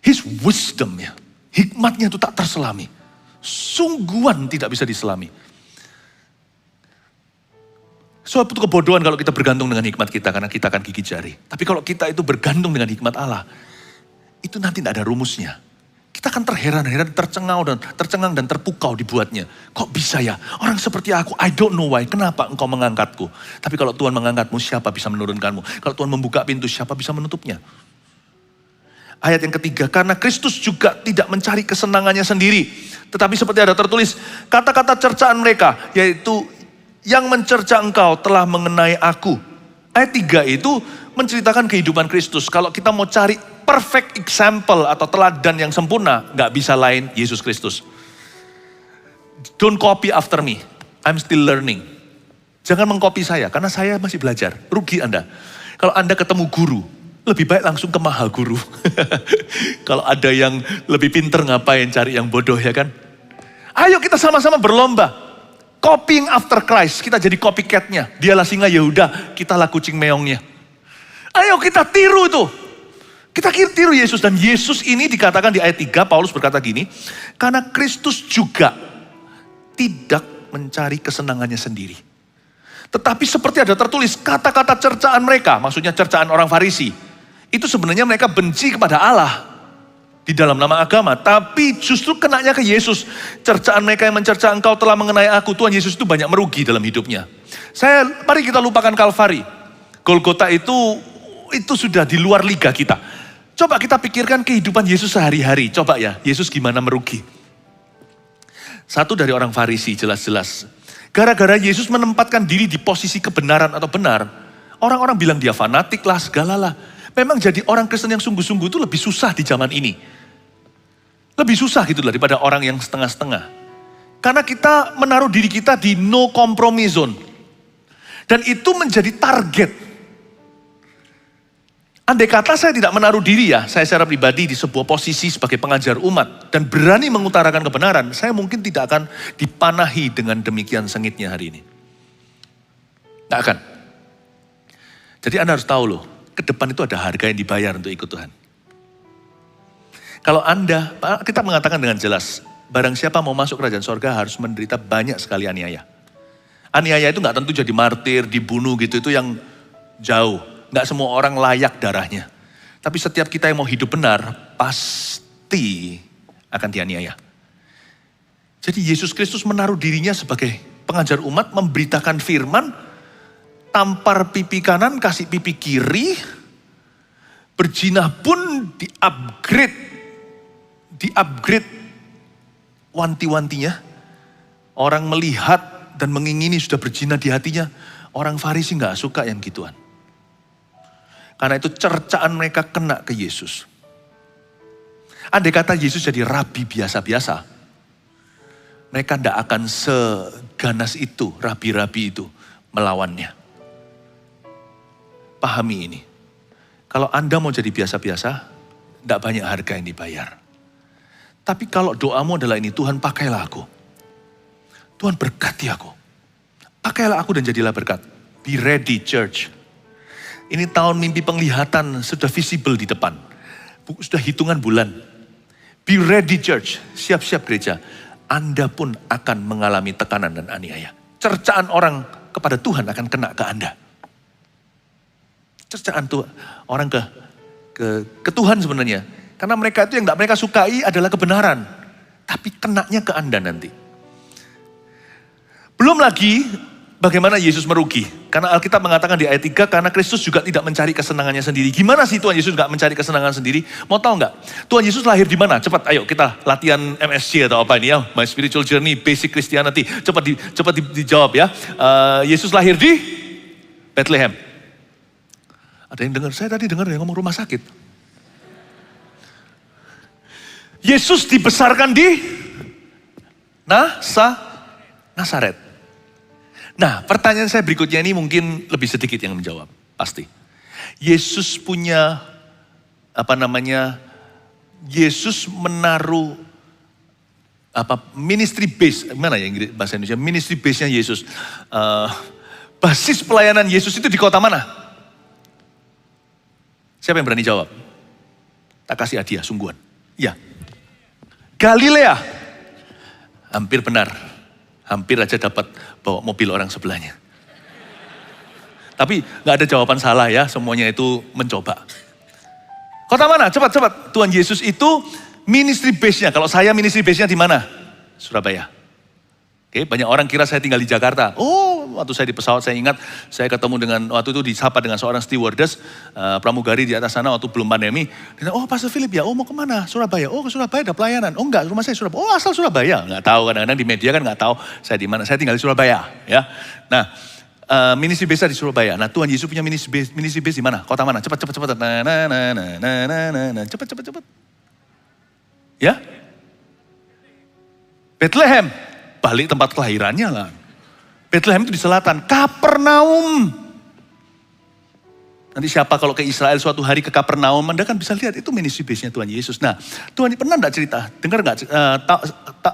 His wisdom ya. Hikmatnya itu tak terselami. Sungguhan tidak bisa diselami. Suatu kebodohan kalau kita bergantung dengan hikmat kita. Karena kita akan gigit jari. Tapi kalau kita itu bergantung dengan hikmat Allah. Itu nanti tidak ada rumusnya. Kita akan terheran-heran, tercengang dan terpukau dibuatnya. Kok bisa ya? Orang seperti aku, I don't know why. Kenapa engkau mengangkatku? Tapi kalau Tuhan mengangkatmu, siapa bisa menurunkanmu? Kalau Tuhan membuka pintu, siapa bisa menutupnya? Ayat yang ketiga, karena Kristus juga tidak mencari kesenangannya sendiri. Tetapi seperti ada tertulis, kata-kata cercaan mereka, yaitu yang mencerca engkau telah mengenai aku. Ayat 3 itu menceritakan kehidupan Kristus. Kalau kita mau cari perfect example atau teladan yang sempurna, gak bisa lain Yesus Kristus. Don't copy after me, I'm still learning. Jangan mengcopy saya, karena saya masih belajar. Rugi Anda. Kalau Anda ketemu guru, lebih baik langsung ke maha guru. Kalau ada yang lebih pinter ngapain cari yang bodoh ya kan. Ayo kita sama-sama berlomba. Copying after Christ. Kita jadi copycat-nya. Dialah singa Yehuda, kitalah kucing meongnya. Ayo kita tiru itu. Kita tiru Yesus. Dan Yesus ini dikatakan di ayat 3, Paulus berkata gini. Karena Kristus juga tidak mencari kesenangannya sendiri. Tetapi seperti ada tertulis kata-kata cercaan mereka. Maksudnya cercaan orang Farisi. Itu sebenarnya mereka benci kepada Allah di dalam nama agama. Tapi justru kenanya ke Yesus. Cercaan mereka yang mencerca engkau telah mengenai aku. Tuhan Yesus itu banyak merugi dalam hidupnya. Mari kita lupakan Kalvari. Golgota itu sudah di luar liga kita. Coba kita pikirkan kehidupan Yesus sehari-hari. Coba ya, Yesus gimana merugi. Satu dari orang Farisi jelas-jelas. Gara-gara Yesus menempatkan diri di posisi kebenaran atau benar. Orang-orang bilang dia fanatik lah, segala lah. Memang jadi orang Kristen yang sungguh-sungguh itu lebih susah di zaman ini. Lebih susah gitu lah daripada orang yang setengah-setengah. Karena kita menaruh diri kita di no compromise zone. Dan itu menjadi target. Andai kata saya tidak menaruh diri ya, saya secara pribadi di sebuah posisi sebagai pengajar umat dan berani mengutarakan kebenaran, saya mungkin tidak akan dipanahi dengan demikian sengitnya hari ini. Tidak akan. Jadi Anda harus tahu loh, ke depan itu ada harga yang dibayar untuk ikut Tuhan. Kalau Anda, kita mengatakan dengan jelas, barang siapa mau masuk kerajaan sorga harus menderita banyak sekali aniaya. Aniaya itu gak tentu jadi martir, dibunuh gitu, itu yang jauh. Gak semua orang layak darahnya. Tapi setiap kita yang mau hidup benar, pasti akan dianiaya. Jadi Yesus Kristus menaruh dirinya sebagai pengajar umat, memberitakan firman, tampar pipi kanan, kasih pipi kiri, berjinah pun di-upgrade wanti-wantinya. Orang melihat dan mengingini sudah berjinah di hatinya. Orang Farisi gak suka yang gituan. Karena itu cercaan mereka kena ke Yesus. Andai kata Yesus jadi rabi biasa-biasa, mereka tidak akan seganas itu, rabi-rabi itu melawannya. Pahami ini. Kalau Anda mau jadi biasa-biasa, tidak banyak harga yang dibayar. Tapi kalau doamu adalah ini, Tuhan pakailah aku. Tuhan berkati aku. Pakailah aku dan jadilah berkat. Be ready church. Ini tahun mimpi penglihatan sudah visible di depan. Sudah hitungan bulan. Be ready church. Siap-siap gereja. Anda pun akan mengalami tekanan dan aniaya. Cercaan orang kepada Tuhan akan kena ke Anda. Cercaan tuh orang ke Tuhan sebenarnya. Karena mereka itu yang gak mereka sukai adalah kebenaran. Tapi kenanya ke Anda nanti. Belum lagi bagaimana Yesus merugi. Karena Alkitab mengatakan di ayat 3, karena Kristus juga tidak mencari kesenangannya sendiri. Gimana sih Tuhan Yesus gak mencari kesenangan sendiri? Mau tahu gak? Tuhan Yesus lahir di mana? Cepat, ayo kita latihan MSC atau apa ini ya. My Spiritual Journey, Basic Christianity. Cepat dijawab ya. Yesus lahir di Bethlehem. Ada yang dengar? Saya tadi dengar dia ngomong rumah sakit. Yesus dibesarkan di Nazaret. Nah, pertanyaan saya berikutnya ini mungkin lebih sedikit yang menjawab, pasti. Yesus punya, Yesus menaruh, ministry base, mana ya bahasa Indonesia, ministry base-nya Yesus. Basis pelayanan Yesus itu di kota mana? Siapa yang berani jawab? Tak kasih hadiah, sungguhan. Ya. Galilea. Hampir benar. Hampir aja dapat bawa mobil orang sebelahnya. Tapi gak ada jawaban salah ya, semuanya itu mencoba. Kota mana? Cepat. Tuhan Yesus itu ministry base-nya. Kalau saya ministry base-nya di mana? Surabaya. Oke, banyak orang kira saya tinggal di Jakarta. Oh, waktu saya di pesawat saya ingat, saya ketemu dengan, waktu itu disapa dengan seorang stewardess, pramugari di atas sana waktu belum pandemi. Dia, oh Pastor Philip ya, oh mau kemana? Surabaya. Oh ke Surabaya ada pelayanan. Oh enggak, rumah saya Surabaya. Oh asal Surabaya. Enggak tahu, kadang-kadang di media kan enggak tahu saya di mana. Saya tinggal di Surabaya. Ya. Nah, ministry base di Surabaya. Nah Tuhan Yesus punya ministry base di mana? Kota mana? Cepat. Cepat. Ya. Bethlehem. Balik tempat kelahirannya lah. Bethlehem itu di selatan. Kapernaum. Nanti siapa kalau ke Israel suatu hari ke Kapernaum, Anda kan bisa lihat itu ministry base-nya Tuhan Yesus. Nah, Tuhan pernah enggak cerita? Dengar enggak?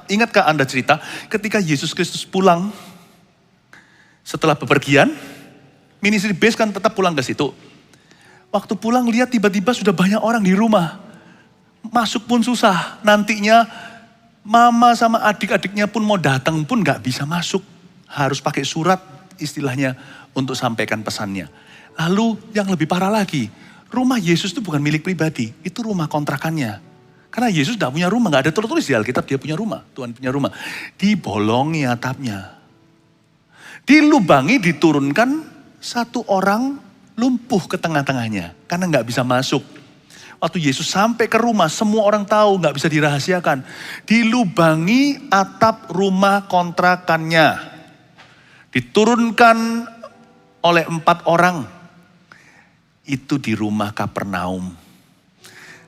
Ingatkah Anda cerita ketika Yesus Kristus pulang setelah bepergian, ministry base kan tetap pulang ke situ. Waktu pulang lihat tiba-tiba sudah banyak orang di rumah. Masuk pun susah. Nantinya mama sama adik-adiknya pun mau datang pun gak bisa masuk. Harus pakai surat istilahnya untuk sampaikan pesannya. Lalu yang lebih parah lagi, rumah Yesus itu bukan milik pribadi, itu rumah kontrakannya. Karena Yesus gak punya rumah, gak ada tertulis di Alkitab dia punya rumah, Tuhan punya rumah. Dibolongi atapnya. Dilubangi, diturunkan satu orang lumpuh ke tengah-tengahnya. Karena gak bisa masuk. Waktu Yesus sampai ke rumah, semua orang tahu, gak bisa dirahasiakan. Dilubangi atap rumah kontrakannya. Diturunkan oleh 4 orang. Itu di rumah Kapernaum.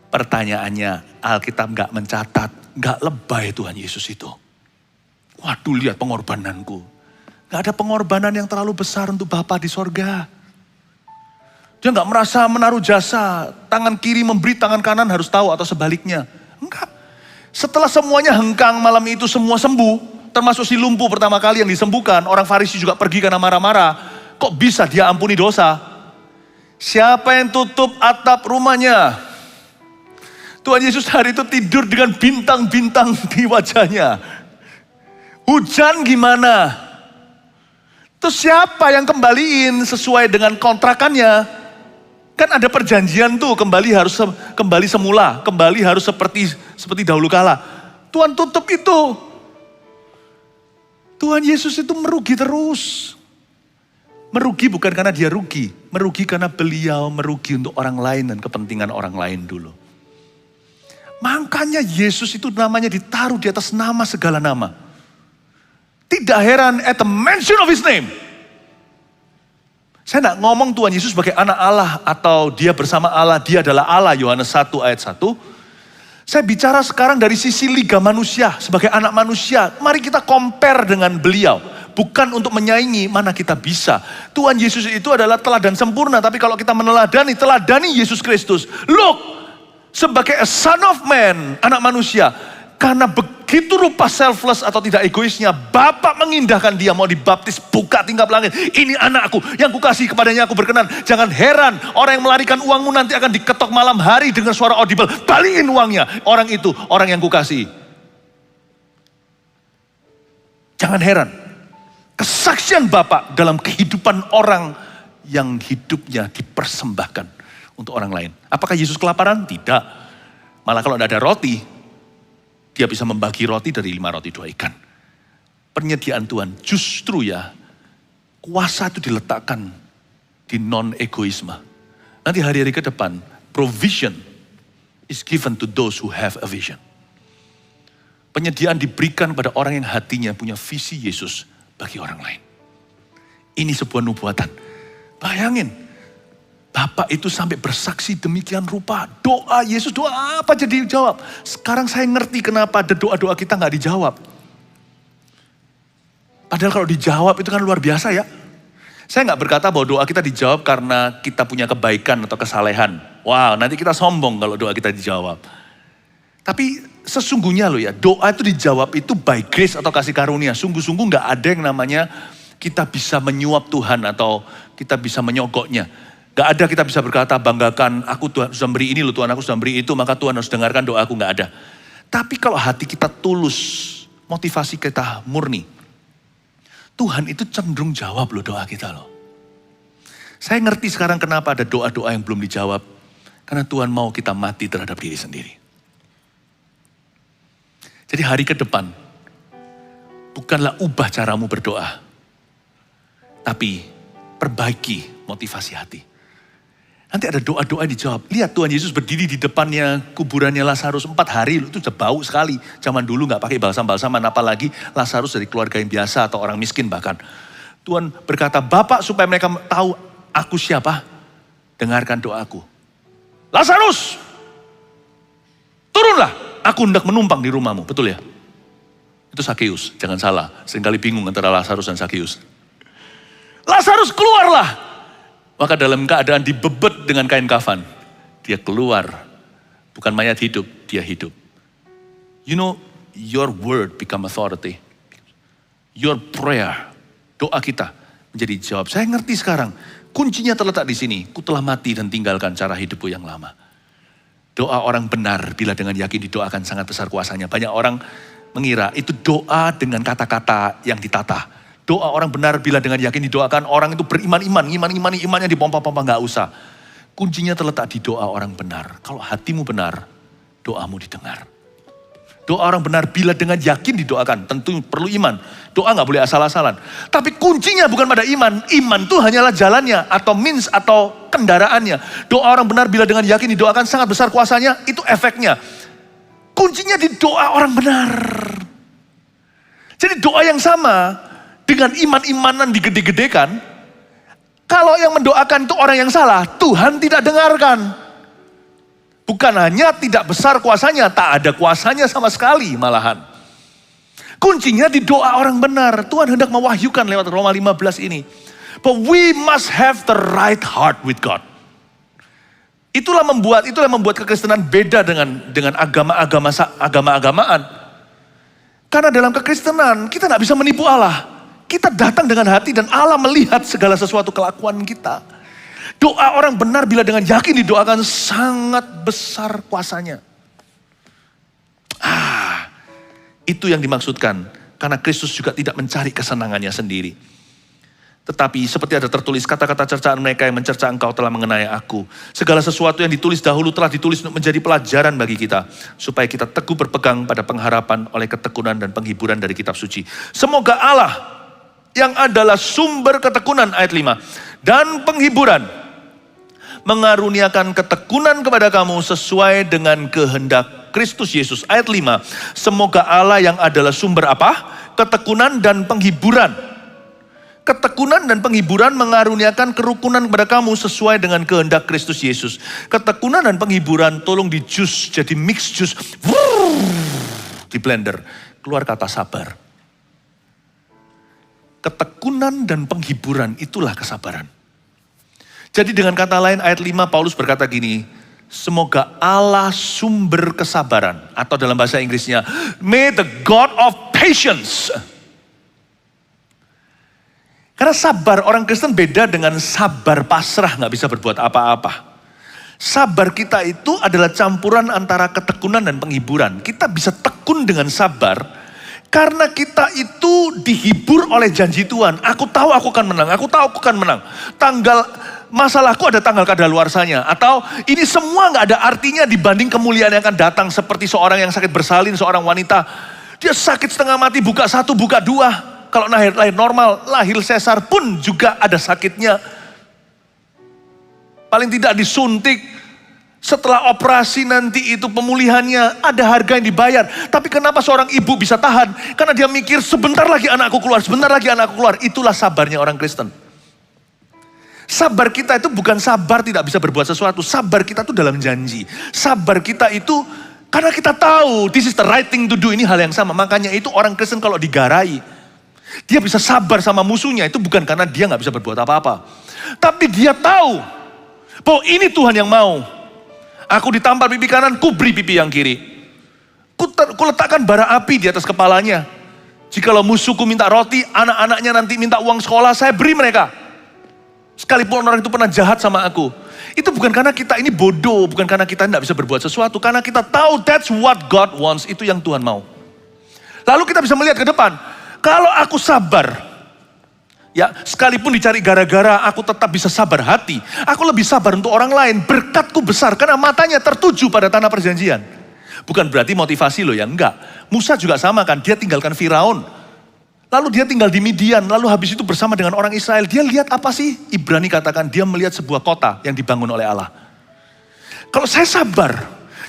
Pertanyaannya, Alkitab gak mencatat, gak lebay Tuhan Yesus itu. Waduh lihat pengorbananku. Gak ada pengorbanan yang terlalu besar untuk Bapa di sorga. Dia gak merasa menaruh jasa, tangan kiri memberi, tangan kanan harus tahu atau sebaliknya. Enggak. Setelah semuanya hengkang malam itu semua sembuh, termasuk si lumpuh pertama kali yang disembuhkan, orang Farisi juga pergi karena marah-marah. Kok bisa dia ampuni dosa? Siapa yang tutup atap rumahnya? Tuhan Yesus hari itu tidur dengan bintang-bintang di wajahnya. Hujan gimana? Terus siapa yang kembaliin sesuai dengan kontrakannya? Kan ada perjanjian tuh, kembali semula, kembali harus seperti dahulu kala. Tuhan tutup itu. Tuhan Yesus itu merugi terus. Merugi bukan karena dia rugi, merugi karena beliau merugi untuk orang lain dan kepentingan orang lain dulu. Makanya Yesus itu namanya ditaruh di atas nama segala nama. Tidak heran at the mention of his name. Saya tidak ngomong Tuhan Yesus sebagai anak Allah atau dia bersama Allah, dia adalah Allah, Yohanes 1 ayat 1. Saya bicara sekarang dari sisi liga manusia, sebagai anak manusia. Mari kita compare dengan beliau. Bukan untuk menyaingi mana kita bisa. Tuhan Yesus itu adalah teladan sempurna, tapi kalau kita teladani Yesus Kristus. Look, sebagai a son of man, anak manusia. Karena begitu rupa selfless atau tidak egoisnya, Bapa mengindahkan dia mau dibaptis, buka tingkap langit. Ini anakku yang kukasih, kepadanya aku berkenan. Jangan heran orang yang melarikan uangmu nanti akan diketok malam hari dengan suara audible. Balikin uangnya, orang itu orang yang kukasih. Jangan heran. Kesaksian Bapa dalam kehidupan orang yang hidupnya dipersembahkan untuk orang lain. Apakah Yesus kelaparan? Tidak. Malah kalau tidak ada roti, dia bisa membagi roti dari 5 roti 2 ikan. Penyediaan Tuhan justru ya, kuasa itu diletakkan di non-egoisme. Nanti hari-hari ke depan, provision is given to those who have a vision. Penyediaan diberikan pada orang yang hatinya punya visi Yesus bagi orang lain. Ini sebuah nubuatan. Bayangin, Bapak itu sampai bersaksi demikian rupa. Doa Yesus, doa apa jadi dijawab. Sekarang saya ngerti kenapa ada doa-doa kita gak dijawab. Padahal kalau dijawab itu kan luar biasa ya. Saya gak berkata bahwa doa kita dijawab karena kita punya kebaikan atau kesalehan. Wow, nanti kita sombong kalau doa kita dijawab. Tapi sesungguhnya loh ya, doa itu dijawab itu by grace atau kasih karunia. Sungguh-sungguh gak ada yang namanya kita bisa menyuap Tuhan atau kita bisa menyogoknya. Gak ada kita bisa berkata, banggakan aku Tuhan sudah beri ini loh, Tuhan aku sudah beri itu, maka Tuhan harus dengarkan doaku, gak ada. Tapi kalau hati kita tulus, motivasi kita murni, Tuhan itu cenderung jawab loh doa kita loh. Saya ngerti sekarang kenapa ada doa-doa yang belum dijawab, karena Tuhan mau kita mati terhadap diri sendiri. Jadi hari ke depan, bukanlah ubah caramu berdoa, tapi perbaiki motivasi hati. Nanti ada doa-doa yang dijawab. Lihat Tuhan Yesus berdiri di depannya kuburannya Lazarus 4 hari. Itu udah bau sekali. Zaman dulu gak pakai balsam-balsaman. Apalagi Lazarus dari keluarga yang biasa atau orang miskin bahkan. Tuhan berkata, Bapak supaya mereka tahu aku siapa. Dengarkan doaku. Lazarus, turunlah. Aku hendak menumpang di rumahmu. Betul ya? Itu Sakeus. Jangan salah. Seringkali bingung antara Lazarus dan Sakeus. Lazarus keluarlah. Maka dalam keadaan dibebet dengan kain kafan, dia keluar. Bukan mayat hidup, dia hidup. You know, your word become authority. Your prayer, doa kita menjadi jawab. Saya ngerti sekarang, kuncinya terletak di sini. Ku telah mati dan tinggalkan cara hidupku yang lama. Doa orang benar bila dengan yakin didoakan sangat besar kuasanya. Banyak orang mengira itu doa dengan kata-kata yang ditata. Doa orang benar bila dengan yakin didoakan, orang itu beriman-iman, imannya dipompa-pompa, gak usah. Kuncinya terletak di doa orang benar. Kalau hatimu benar, doamu didengar. Doa orang benar bila dengan yakin didoakan, tentu perlu iman. Doa gak boleh asal-asalan. Tapi kuncinya bukan pada iman. Iman itu hanyalah jalannya atau means atau kendaraannya. Doa orang benar bila dengan yakin didoakan sangat besar kuasanya, itu efeknya. Kuncinya di doa orang benar. Jadi doa yang sama dengan iman-imanan digede-gedekan, kalau yang mendoakan itu orang yang salah, Tuhan tidak dengarkan. Bukan hanya tidak besar kuasanya, tak ada kuasanya sama sekali malahan. Kuncinya di doa orang benar. Tuhan hendak mewahyukan lewat Roma 15 ini. But we must have the right heart with God. Itulah membuat kekristenan beda dengan agama-agamaan. Karena dalam kekristenan kita tidak bisa menipu Allah. Kita datang dengan hati dan Allah melihat segala sesuatu kelakuan kita. Doa orang benar bila dengan yakin didoakan sangat besar kuasanya. Itu yang dimaksudkan. Karena Kristus juga tidak mencari kesenangannya sendiri. Tetapi seperti ada tertulis, kata-kata cercaan mereka yang mencerca engkau telah mengenai aku. Segala sesuatu yang ditulis dahulu telah ditulis untuk menjadi pelajaran bagi kita. Supaya kita teguh berpegang pada pengharapan oleh ketekunan dan penghiburan dari kitab suci. Semoga Allah yang adalah sumber ketekunan, ayat 5. Dan penghiburan mengaruniakan ketekunan kepada kamu sesuai dengan kehendak Kristus Yesus. Ayat 5. Semoga Allah yang adalah sumber apa? Ketekunan dan penghiburan. Ketekunan dan penghiburan mengaruniakan kerukunan kepada kamu sesuai dengan kehendak Kristus Yesus. Ketekunan dan penghiburan tolong di jus, jadi mix jus. Di blender. Keluar kata sabar. Ketekunan dan penghiburan itulah kesabaran. Jadi dengan kata lain ayat 5 Paulus berkata gini, semoga Allah sumber kesabaran, atau dalam bahasa Inggrisnya, may the God of patience. Karena sabar orang Kristen beda dengan sabar pasrah, gak bisa berbuat apa-apa. Sabar kita itu adalah campuran antara ketekunan dan penghiburan. Kita bisa tekun dengan sabar, karena kita itu dihibur oleh janji Tuhan. Aku tahu aku akan menang, aku tahu aku akan menang. Masalahku ada tanggal kadaluarsanya. Atau ini semua gak ada artinya dibanding kemuliaan yang akan datang. Seperti seorang yang sakit bersalin, seorang wanita. Dia sakit setengah mati, buka 1, buka 2. Kalau lahir normal, lahir sesar pun juga ada sakitnya. Paling tidak disuntik. Setelah operasi nanti itu pemulihannya ada harga yang dibayar. Tapi kenapa seorang ibu bisa tahan? Karena dia mikir sebentar lagi anakku keluar, sebentar lagi anakku keluar. Itulah sabarnya orang Kristen. Sabar kita itu bukan sabar tidak bisa berbuat sesuatu. Sabar kita itu dalam janji. Sabar kita itu karena kita tahu this is the right thing to do. Ini hal yang sama. Makanya itu orang Kristen kalau digarai, dia bisa sabar sama musuhnya. Itu bukan karena dia gak bisa berbuat apa-apa. Tapi dia tahu bahwa ini Tuhan yang mau. Aku ditampar pipi kanan, ku beri pipi yang kiri. Ku letakkan bara api di atas kepalanya. Jikalau musuhku minta roti, anak-anaknya nanti minta uang sekolah, saya beri mereka. Sekalipun orang itu pernah jahat sama aku. Itu bukan karena kita ini bodoh, bukan karena kita tidak bisa berbuat sesuatu. Karena kita tahu that's what God wants, itu yang Tuhan mau. Lalu kita bisa melihat ke depan. Kalau aku sabar, ya sekalipun dicari gara-gara, aku tetap bisa sabar hati. Aku lebih sabar untuk orang lain, berkatku besar. Karena matanya tertuju pada tanah perjanjian. Bukan berarti motivasi loh ya, enggak. Musa juga sama kan, dia tinggalkan Firaun. Lalu dia tinggal di Midian, lalu habis itu bersama dengan orang Israel. Dia lihat apa sih? Ibrani katakan dia melihat sebuah kota yang dibangun oleh Allah. Kalau saya sabar,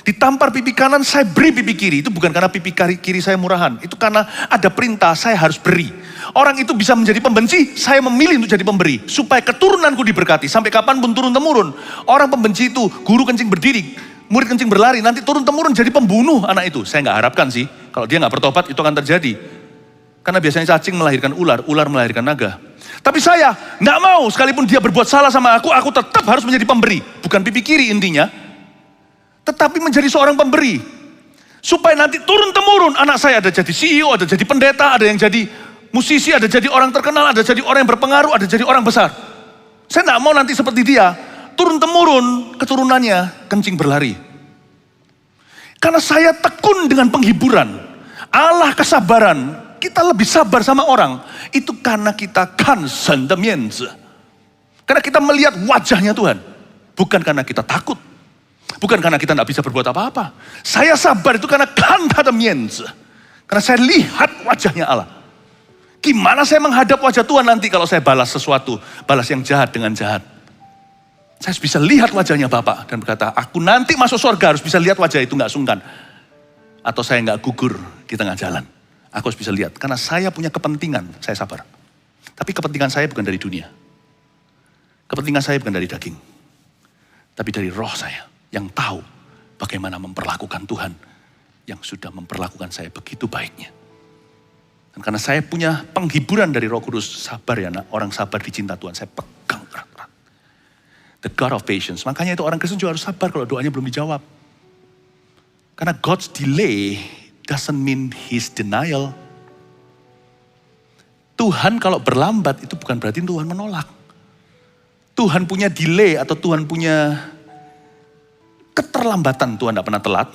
ditampar pipi kanan, saya beri pipi kiri. Itu bukan karena pipi kiri saya murahan. Itu karena ada perintah, saya harus beri. Orang itu bisa menjadi pembenci, saya memilih untuk jadi pemberi. Supaya keturunanku diberkati, sampai kapanpun turun-temurun. Orang pembenci itu, guru kencing berdiri, murid kencing berlari, nanti turun-temurun jadi pembunuh anak itu. Saya gak harapkan sih, kalau dia gak bertobat itu akan terjadi. Karena biasanya cacing melahirkan ular, ular melahirkan naga. Tapi saya gak mau, sekalipun dia berbuat salah sama aku tetap harus menjadi pemberi. Bukan pipi kiri intinya. Tetapi menjadi seorang pemberi. Supaya nanti turun-temurun anak saya ada jadi CEO, ada jadi pendeta, ada yang jadi musisi, ada jadi orang terkenal, ada jadi orang yang berpengaruh, ada jadi orang besar. Saya gak mau nanti seperti dia. Turun-temurun keturunannya kencing berlari. Karena saya tekun dengan penghiburan. Allah kesabaran. Kita lebih sabar sama orang. Itu karena kita kan sentimiense. Karena kita melihat wajahnya Tuhan. Bukan karena kita takut. Bukan karena kita tidak bisa berbuat apa-apa. Saya sabar itu karena kan sentimiense. Karena saya lihat wajahnya Allah. Gimana saya menghadap wajah Tuhan nanti kalau saya balas sesuatu. Balas yang jahat dengan jahat. Saya bisa lihat wajahnya Bapak. Dan berkata, aku nanti masuk surga harus bisa lihat wajah itu gak sungkan. Atau saya gak gugur di tengah jalan. Aku harus bisa lihat, karena saya punya kepentingan, saya sabar. Tapi kepentingan saya bukan dari dunia. Kepentingan saya bukan dari daging. Tapi dari roh saya, yang tahu bagaimana memperlakukan Tuhan. Yang sudah memperlakukan saya begitu baiknya. Dan karena saya punya penghiburan dari Roh Kudus, sabar ya nak, orang sabar dicinta Tuhan, saya pegang erat-erat. The God of patience. Makanya itu orang Kristen juga harus sabar kalau doanya belum dijawab. Karena God's delay doesn't mean His denial. Tuhan kalau berlambat itu bukan berarti Tuhan menolak. Tuhan punya delay atau Tuhan punya keterlambatan, Tuhan tidak pernah telat.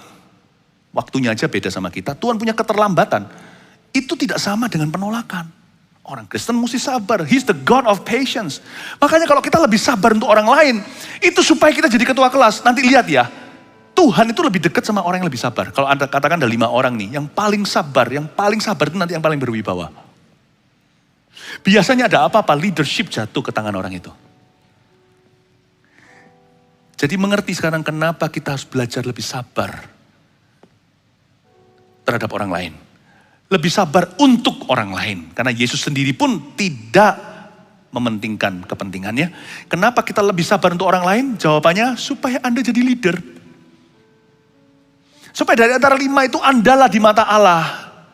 Waktunya aja beda sama kita. Tuhan punya keterlambatan. Itu tidak sama dengan penolakan. Orang Kristen mesti sabar. He's the God of patience. Makanya kalau kita lebih sabar untuk orang lain, itu supaya kita jadi ketua kelas. Nanti lihat ya, Tuhan itu lebih dekat sama orang yang lebih sabar. Kalau Anda katakan ada 5 orang nih, yang paling sabar itu nanti yang paling berwibawa. Biasanya ada apa-apa, leadership jatuh ke tangan orang itu. Jadi mengerti sekarang kenapa kita harus belajar lebih sabar terhadap orang lain. Lebih sabar untuk orang lain. Karena Yesus sendiri pun tidak mementingkan kepentingannya. Kenapa kita lebih sabar untuk orang lain? Jawabannya, supaya Anda jadi leader. Supaya dari antara 5 itu Andalah di mata Allah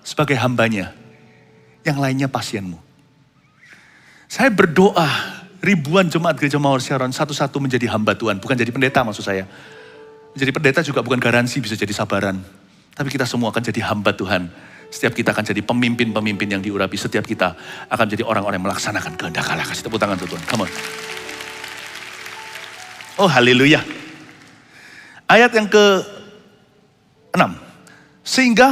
sebagai hambanya. Yang lainnya pasienmu. Saya berdoa ribuan jemaat gereja Mawar Sharon satu-satu menjadi hamba Tuhan. Bukan jadi pendeta maksud saya. Menjadi pendeta juga bukan garansi bisa jadi sabaran. Tapi kita semua akan jadi hamba Tuhan. Setiap kita akan jadi pemimpin-pemimpin yang diurapi. Setiap kita akan jadi orang-orang yang melaksanakan kehendak Allah. Kasih tepuk tangan Tuhan. Come on. Oh haleluya. Ayat yang ke-6. Sehingga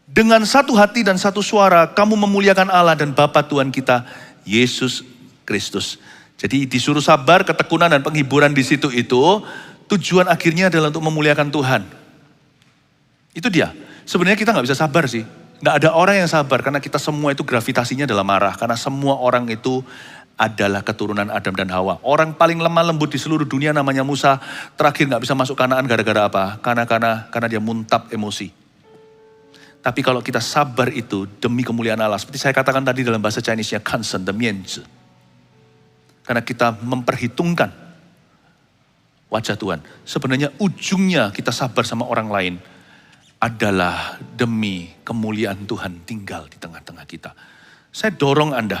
dengan satu hati dan satu suara kamu memuliakan Allah dan Bapa Tuhan kita Yesus Kristus. Jadi disuruh sabar, ketekunan dan penghiburan di situ itu tujuan akhirnya adalah untuk memuliakan Tuhan. Itu dia. Sebenarnya kita gak bisa sabar sih. Gak ada orang yang sabar karena kita semua itu gravitasinya adalah marah. Karena semua orang itu adalah keturunan Adam dan Hawa. Orang paling lemah lembut di seluruh dunia namanya Musa. Terakhir gak bisa masuk Kanaan gara-gara apa? Karena dia muntap emosi. Tapi kalau kita sabar itu demi kemuliaan Allah. Seperti saya katakan tadi dalam bahasa Chinese-nya, kansen de mianzi. Karena kita memperhitungkan wajah Tuhan. Sebenarnya ujungnya kita sabar sama orang lain adalah demi kemuliaan Tuhan tinggal di tengah-tengah kita. Saya dorong Anda,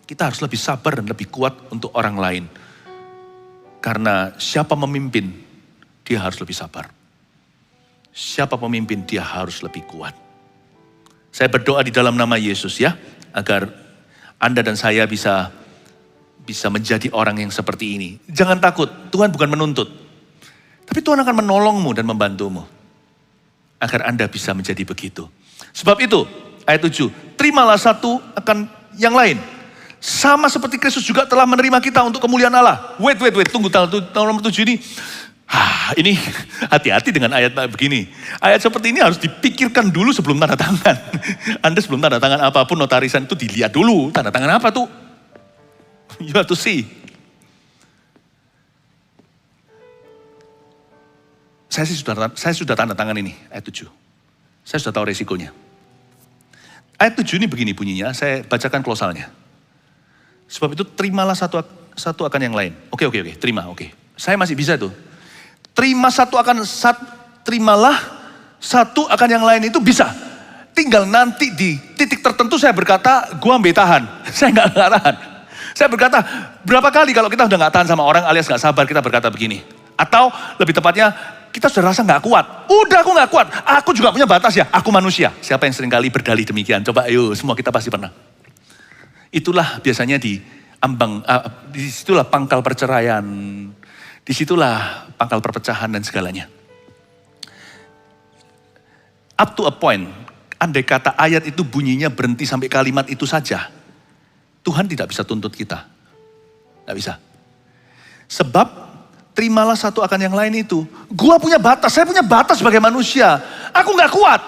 kita harus lebih sabar dan lebih kuat untuk orang lain. Karena siapa memimpin, dia harus lebih sabar. Siapa pemimpin, dia harus lebih kuat. Saya berdoa di dalam nama Yesus ya, agar Anda dan saya bisa menjadi orang yang seperti ini. Jangan takut, Tuhan bukan menuntut. Tapi Tuhan akan menolongmu dan membantumu. Agar Anda bisa menjadi begitu. Sebab itu, ayat 7, terimalah satu akan yang lain. Sama seperti Kristus juga telah menerima kita untuk kemuliaan Allah. Wait, tunggu tahun nomor 7 ini. Ini hati-hati dengan ayat begini. Ayat seperti ini harus dipikirkan dulu sebelum tanda tangan. Anda sebelum tanda tangan apapun notarisan itu dilihat dulu. Tanda tangan apa tuh? You have to see. Saya sudah tanda tangan ini, ayat 7. Saya sudah tahu resikonya. Ayat 7 ini begini bunyinya, saya bacakan klausalnya. Sebab itu terimalah satu akan yang lain. Oke, terima, oke. Saya masih bisa tuh. Terimalah satu akan yang lain itu bisa. Tinggal nanti di titik tertentu saya berkata, gua ambil tahan. Saya gak tahan. Saya berkata, berapa kali kalau kita udah gak tahan sama orang alias gak sabar, kita berkata begini. Atau lebih tepatnya, kita sudah rasa gak kuat. Udah aku gak kuat, aku juga punya batas ya, aku manusia. Siapa yang sering kali berdalih demikian? Coba ayo, semua kita pasti pernah. Itulah biasanya disitulah pangkal perceraian. Disitulah pangkal perpecahan dan segalanya. Up to a point, andai kata ayat itu bunyinya berhenti sampai kalimat itu saja, Tuhan tidak bisa tuntut kita. Gak bisa. Sebab terimalah satu akan yang lain itu. Gua punya batas, saya punya batas sebagai manusia. Aku gak kuat.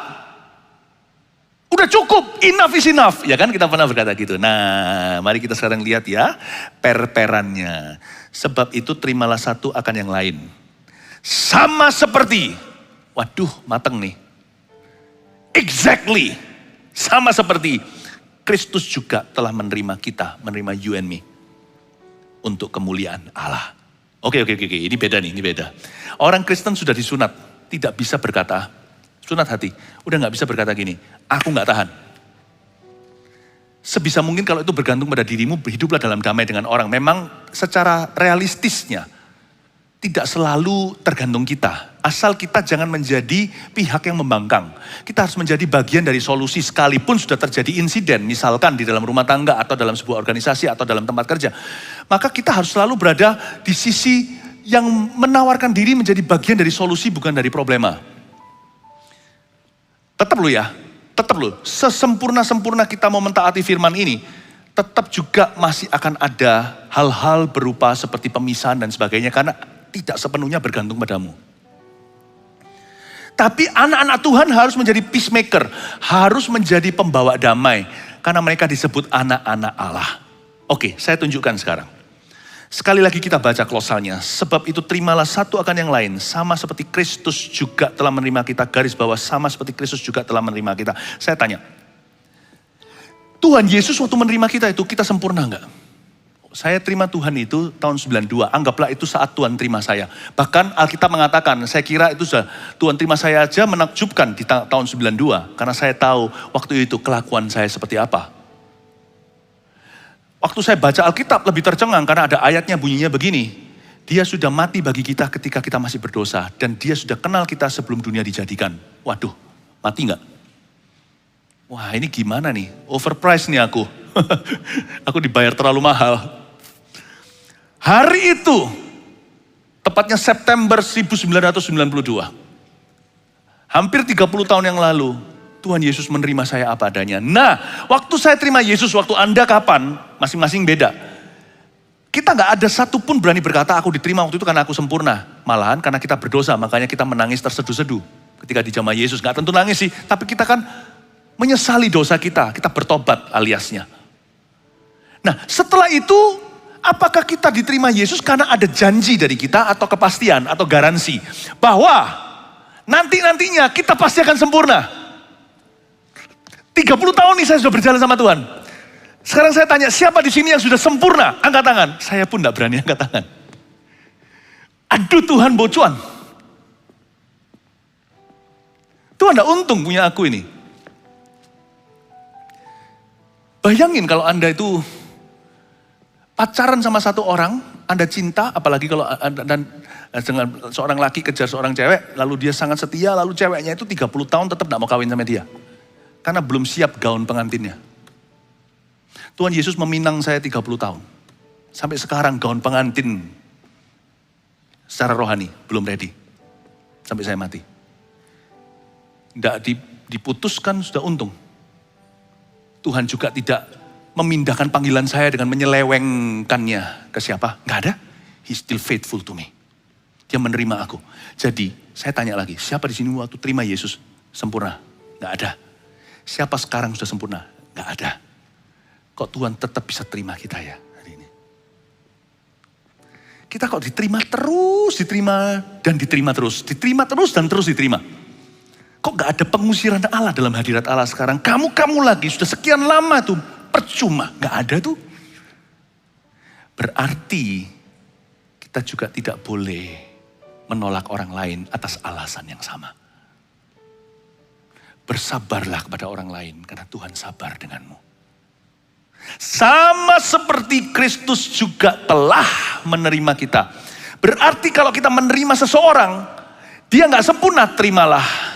Udah cukup, enough is enough. Ya kan kita pernah berkata gitu. Nah mari kita sekarang lihat ya perperannya. Sebab itu terimalah satu akan yang lain. Sama seperti, waduh mateng nih. Exactly, sama seperti Kristus juga telah menerima kita, menerima you and me. Untuk kemuliaan Allah. Oke, ini beda nih, ini beda. Orang Kristen sudah disunat, tidak bisa berkata, sunat hati, udah gak bisa berkata gini, aku gak tahan, Sebisa mungkin kalau itu bergantung pada dirimu, hiduplah dalam damai dengan orang. Memang secara realistisnya, tidak selalu tergantung kita. Asal kita jangan menjadi pihak yang membangkang. Kita harus menjadi bagian dari solusi sekalipun sudah terjadi insiden. Misalkan di dalam rumah tangga atau dalam sebuah organisasi atau dalam tempat kerja. Maka kita harus selalu berada di sisi yang menawarkan diri menjadi bagian dari solusi bukan dari problema. Tetap loh, sesempurna-sempurna kita mau mentaati firman ini, tetap juga masih akan ada hal-hal berupa seperti pemisahan dan sebagainya, karena tidak sepenuhnya bergantung padamu. Tapi anak-anak Tuhan harus menjadi peacemaker, harus menjadi pembawa damai, karena mereka disebut anak-anak Allah. Oke, saya tunjukkan sekarang. Sekali lagi kita baca klosalnya. Sebab itu terimalah satu akan yang lain. Sama seperti Kristus juga telah menerima kita. Garis bawah, sama seperti Kristus juga telah menerima kita. Saya tanya, Tuhan Yesus waktu menerima kita itu, kita sempurna enggak? Saya terima Tuhan itu tahun 92. Anggaplah itu saat Tuhan terima saya. Bahkan Alkitab mengatakan, saya kira itu sudah Tuhan terima saya aja menakjubkan di tahun 92. Karena saya tahu waktu itu kelakuan saya seperti apa. Waktu saya baca Alkitab lebih tercengang karena ada ayatnya bunyinya begini. Dia sudah mati bagi kita ketika kita masih berdosa. Dan dia sudah kenal kita sebelum dunia dijadikan. Waduh, mati nggak? Wah, ini gimana nih? Overpriced nih aku. Aku dibayar terlalu mahal. Hari itu, tepatnya September 1992. Hampir 30 tahun yang lalu, Tuhan Yesus menerima saya apa adanya. Nah, waktu saya terima Yesus, waktu Anda kapan, masing-masing beda. Kita gak ada satupun berani berkata aku diterima waktu itu karena aku sempurna. Malahan karena kita berdosa, makanya kita menangis terseduh-seduh. Ketika dijamah Yesus, gak tentu nangis sih, tapi kita kan menyesali dosa kita bertobat aliasnya. Nah, setelah itu, apakah kita diterima Yesus karena ada janji dari kita atau kepastian atau garansi bahwa nanti-nantinya kita pasti akan sempurna. 30 tahun nih saya sudah berjalan sama Tuhan. Sekarang saya tanya, siapa di sini yang sudah sempurna? Angkat tangan. Saya pun tidak berani angkat tangan. Aduh Tuhan bocuan. Tuhan tidak untung punya aku ini. Bayangin kalau Anda itu pacaran sama satu orang, Anda cinta, apalagi kalau dan dengan seorang laki kejar seorang cewek, lalu dia sangat setia, lalu ceweknya itu 30 tahun tetap tidak mau kawin sama dia. Karena belum siap gaun pengantinnya. Tuhan Yesus meminang saya 30 tahun. Sampai sekarang gaun pengantin secara rohani belum ready. Sampai saya mati. Tidak diputuskan sudah untung. Tuhan juga tidak memindahkan panggilan saya dengan menyelewengkannya ke siapa. Nggak ada. He's still faithful to me. Dia menerima aku. Jadi saya tanya lagi, siapa di sini waktu terima Yesus sempurna? Nggak ada. Siapa sekarang sudah sempurna? Nggak ada. Kok Tuhan tetap bisa terima kita ya hari ini? Kita kok diterima terus, diterima dan diterima terus. Diterima terus dan terus diterima. Kok gak ada pengusiran Allah dalam hadirat Allah sekarang? Kamu lagi, sudah sekian lama tuh, percuma. Gak ada tuh. Berarti kita juga tidak boleh menolak orang lain atas alasan yang sama. Bersabarlah kepada orang lain karena Tuhan sabar denganmu. Sama seperti Kristus juga telah menerima kita. Berarti kalau kita menerima seseorang, dia gak sempurna, terimalah.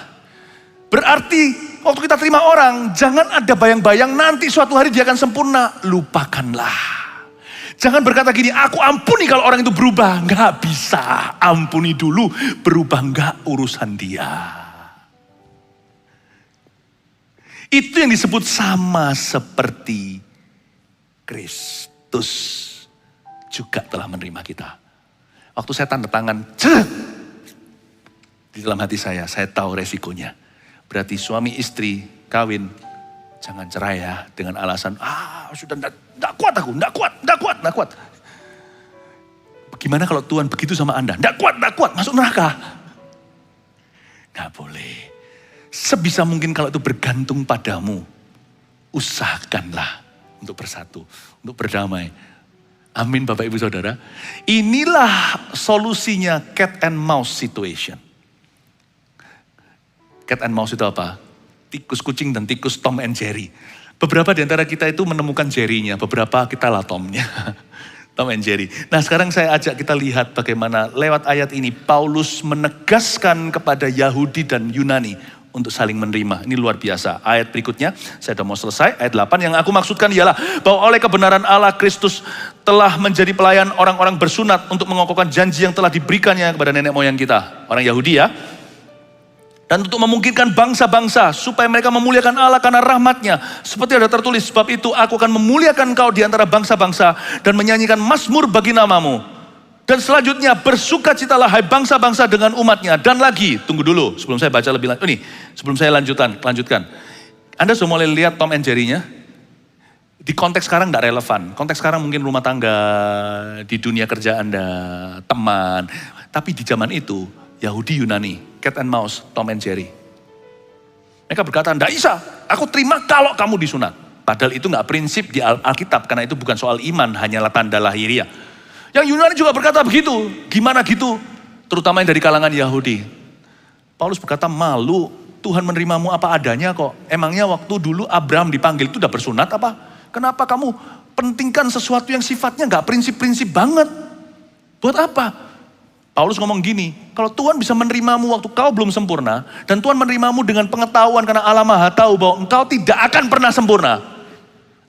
Berarti waktu kita terima orang, jangan ada bayang-bayang nanti suatu hari dia akan sempurna. Lupakanlah. Jangan berkata gini, aku ampuni kalau orang itu berubah. Gak bisa, ampuni dulu, berubah gak urusan dia. Itu yang disebut sama seperti Kristus juga telah menerima kita. Waktu saya tanda tangan, di dalam hati saya tahu resikonya. Berarti suami istri kawin, jangan cerai ya dengan alasan, sudah enggak kuat aku, enggak kuat. Bagaimana kalau Tuhan begitu sama Anda? Enggak kuat, masuk neraka. Enggak boleh. Sebisa mungkin kalau itu bergantung padamu, usahakanlah untuk bersatu, untuk berdamai. Amin Bapak Ibu Saudara. Inilah solusinya cat and mouse situation. Cat and mouse itu apa? Tikus kucing dan tikus Tom and Jerry. Beberapa di antara kita itu menemukan Jerry-nya, beberapa kita lah Tom-nya. Tom and Jerry. Nah sekarang saya ajak kita lihat bagaimana lewat ayat ini Paulus menegaskan kepada Yahudi dan Yunani untuk saling menerima. Ini luar biasa. Ayat berikutnya, saya sudah mau selesai. Ayat 8, yang aku maksudkan ialah bahwa oleh kebenaran Allah Kristus telah menjadi pelayan orang-orang bersunat untuk mengokohkan janji yang telah diberikannya kepada nenek moyang kita. Orang Yahudi ya. Dan untuk memungkinkan bangsa-bangsa supaya mereka memuliakan Allah karena rahmatnya. Seperti ada tertulis, sebab itu aku akan memuliakan engkau di antara bangsa-bangsa dan menyanyikan mazmur bagi namamu. Dan selanjutnya bersukacitalah hai bangsa-bangsa dengan umatnya. Dan lagi, tunggu dulu sebelum saya baca lebih lanjut. Ini sebelum saya lanjutkan. Anda sudah mulai lihat Tom and Jerry-nya? Di konteks sekarang tidak relevan. Konteks sekarang mungkin rumah tangga, di dunia kerja Anda, teman. Tapi di zaman itu, Yahudi Yunani, cat and mouse, Tom and Jerry. Mereka berkata, tidak bisa, aku terima kalau kamu disunat. Padahal itu nggak prinsip di Alkitab, karena itu bukan soal iman, hanyalah tanda lahiriah. Yang Yunani juga berkata begitu, gimana gitu? Terutama yang dari kalangan Yahudi. Paulus berkata, malu, Tuhan menerimamu apa adanya kok. Emangnya waktu dulu Abraham dipanggil itu udah bersunat apa? Kenapa kamu pentingkan sesuatu yang sifatnya nggak prinsip-prinsip banget? Buat apa? Paulus ngomong gini, kalau Tuhan bisa menerimamu waktu kau belum sempurna, dan Tuhan menerimamu dengan pengetahuan karena Allah Maha tahu bahwa engkau tidak akan pernah sempurna.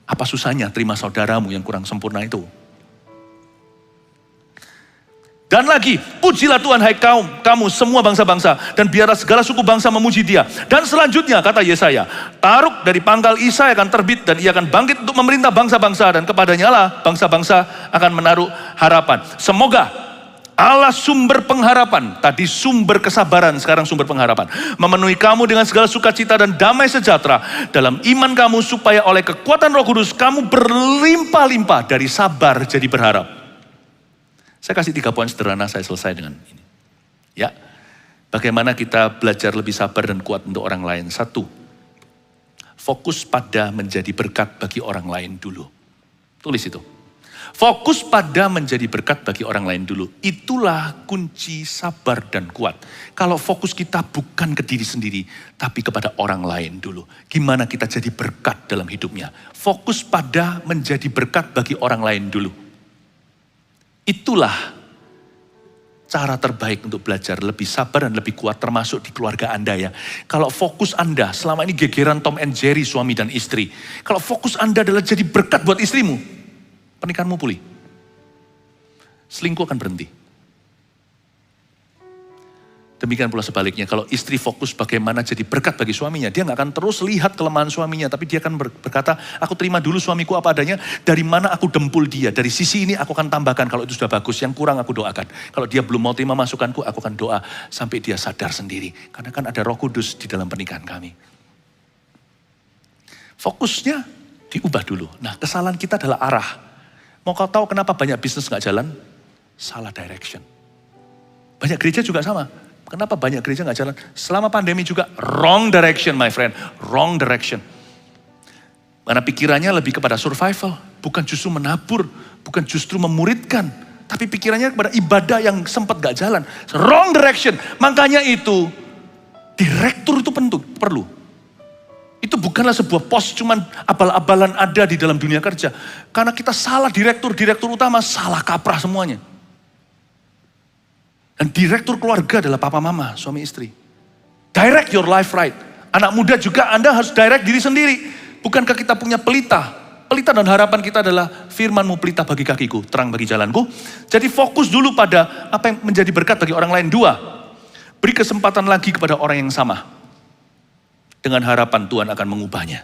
Apa susahnya terima saudaramu yang kurang sempurna itu? Dan lagi, pujilah Tuhan hai kamu semua bangsa-bangsa, dan biarlah segala suku bangsa memuji Dia. Dan selanjutnya kata Yesaya, Taruk dari pangkal Isai akan terbit dan ia akan bangkit untuk memerintah bangsa-bangsa, dan kepadanya lah bangsa-bangsa akan menaruh harapan. Semoga Allah sumber pengharapan, tadi sumber kesabaran, sekarang sumber pengharapan, memenuhi kamu dengan segala sukacita dan damai sejahtera dalam iman kamu, supaya oleh kekuatan Roh Kudus kamu berlimpah-limpah dari sabar jadi berharap. Saya kasih 3 poin sederhana, saya selesai dengan ini. Ya, bagaimana kita belajar lebih sabar dan kuat untuk orang lain. 1, fokus pada menjadi berkat bagi orang lain dulu. Tulis itu. Fokus pada menjadi berkat bagi orang lain dulu. Itulah kunci sabar dan kuat. Kalau fokus kita bukan ke diri sendiri, tapi kepada orang lain dulu. Gimana kita jadi berkat dalam hidupnya. Fokus pada menjadi berkat bagi orang lain dulu. Itulah cara terbaik untuk belajar lebih sabar dan lebih kuat, termasuk di keluarga Anda ya. Kalau fokus Anda, selama ini gegeran Tom and Jerry suami dan istri. Kalau fokus Anda adalah jadi berkat buat istrimu, pernikahanmu pulih. Selingkuh akan berhenti. Demikian pula sebaliknya, kalau istri fokus bagaimana jadi berkat bagi suaminya, dia gak akan terus lihat kelemahan suaminya, tapi dia akan berkata, aku terima dulu suamiku apa adanya, dari mana aku dempul dia, dari sisi ini aku akan tambahkan kalau itu sudah bagus, yang kurang aku doakan. Kalau dia belum mau terima masukanku, aku akan doa sampai dia sadar sendiri. Karena kan ada Roh Kudus di dalam pernikahan kami. Fokusnya diubah dulu. Nah, kesalahan kita adalah arah. Mau kau tahu kenapa banyak bisnis gak jalan? Salah direction. Banyak gereja juga sama. Kenapa banyak gereja gak jalan? Selama pandemi juga wrong direction my friend. Wrong direction. Karena pikirannya lebih kepada survival. Bukan justru menabur. Bukan justru memuridkan. Tapi pikirannya kepada ibadah yang sempat gak jalan. Wrong direction. Makanya itu direktur itu perlu. Itu bukanlah sebuah pos cuman abal-abalan ada di dalam dunia kerja. Karena kita salah direktur utama salah kaprah semuanya. Dan direktur keluarga adalah papa mama, suami istri. Direct your life right. Anak muda juga Anda harus direct diri sendiri. Bukankah kita punya pelita? Pelita dan harapan kita adalah firman-Mu pelita bagi kakiku, terang bagi jalanku. Jadi fokus dulu pada apa yang menjadi berkat bagi orang lain. 2, beri kesempatan lagi kepada orang yang sama. Dengan harapan Tuhan akan mengubahnya.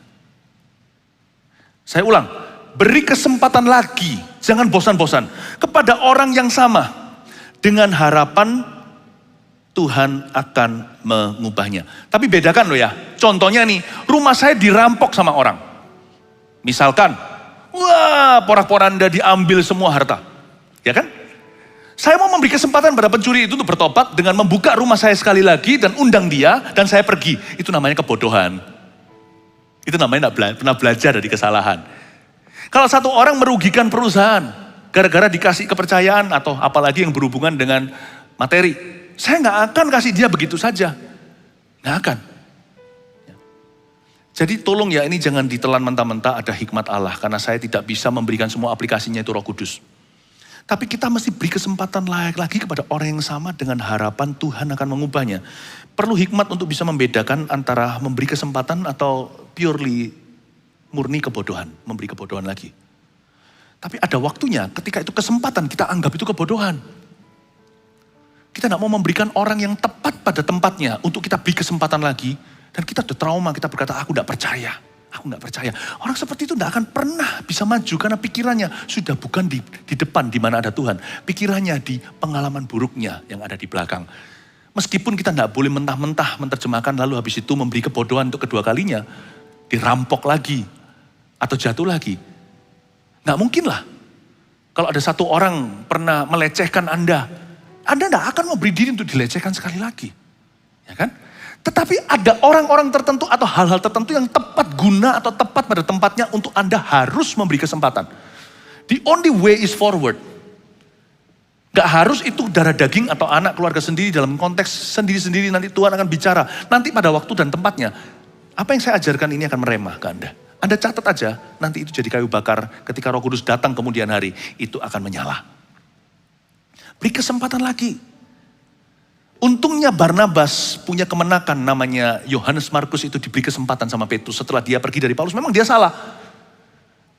Saya ulang, beri kesempatan lagi, jangan bosan-bosan. Kepada orang yang sama. Dengan harapan Tuhan akan mengubahnya. Tapi bedakan loh ya. Contohnya nih, rumah saya dirampok sama orang. Misalkan, wah porak-poranda diambil semua harta. Ya kan? Saya mau memberi kesempatan pada pencuri itu untuk bertobat dengan membuka rumah saya sekali lagi dan undang dia dan saya pergi. Itu namanya kebodohan. Itu namanya tidak pernah belajar dari kesalahan. Kalau satu orang merugikan perusahaan, gara-gara dikasih kepercayaan atau apalagi yang berhubungan dengan materi. Saya nggak akan kasih dia begitu saja. Nggak akan. Jadi tolong ya, ini jangan ditelan mentah-mentah ada hikmat Allah. Karena saya tidak bisa memberikan semua aplikasinya itu Roh Kudus. Tapi kita mesti beri kesempatan layak lagi kepada orang yang sama dengan harapan Tuhan akan mengubahnya. Perlu hikmat untuk bisa membedakan antara memberi kesempatan atau purely murni kebodohan. Memberi kebodohan lagi. Tapi ada waktunya ketika itu kesempatan kita anggap itu kebodohan. Kita tidak mau memberikan orang yang tepat pada tempatnya untuk kita beri kesempatan lagi. Dan kita udah trauma, kita berkata, aku tidak percaya. Aku tidak percaya. Orang seperti itu tidak akan pernah bisa maju karena pikirannya sudah bukan di depan di mana ada Tuhan. Pikirannya di pengalaman buruknya yang ada di belakang. Meskipun kita tidak boleh mentah-mentah menerjemahkan lalu habis itu memberi kebodohan untuk kedua kalinya. Dirampok lagi atau jatuh lagi. Nggak mungkin lah. Kalau ada satu orang pernah melecehkan Anda tidak akan memberi diri untuk dilecehkan sekali lagi. Ya kan? Tetapi ada orang-orang tertentu atau hal-hal tertentu yang tepat guna atau tepat pada tempatnya untuk Anda harus memberi kesempatan. The only way is forward. Gak harus itu darah daging atau anak keluarga sendiri dalam konteks sendiri-sendiri nanti Tuhan akan bicara. Nanti pada waktu dan tempatnya. Apa yang saya ajarkan ini akan meremah ke Anda. Anda catat aja nanti itu jadi kayu bakar ketika Roh Kudus datang kemudian hari. Itu akan menyala. Beri kesempatan lagi. Untungnya Barnabas punya kemenakan namanya Yohanes Markus itu diberi kesempatan sama Petrus setelah dia pergi dari Paulus. Memang dia salah.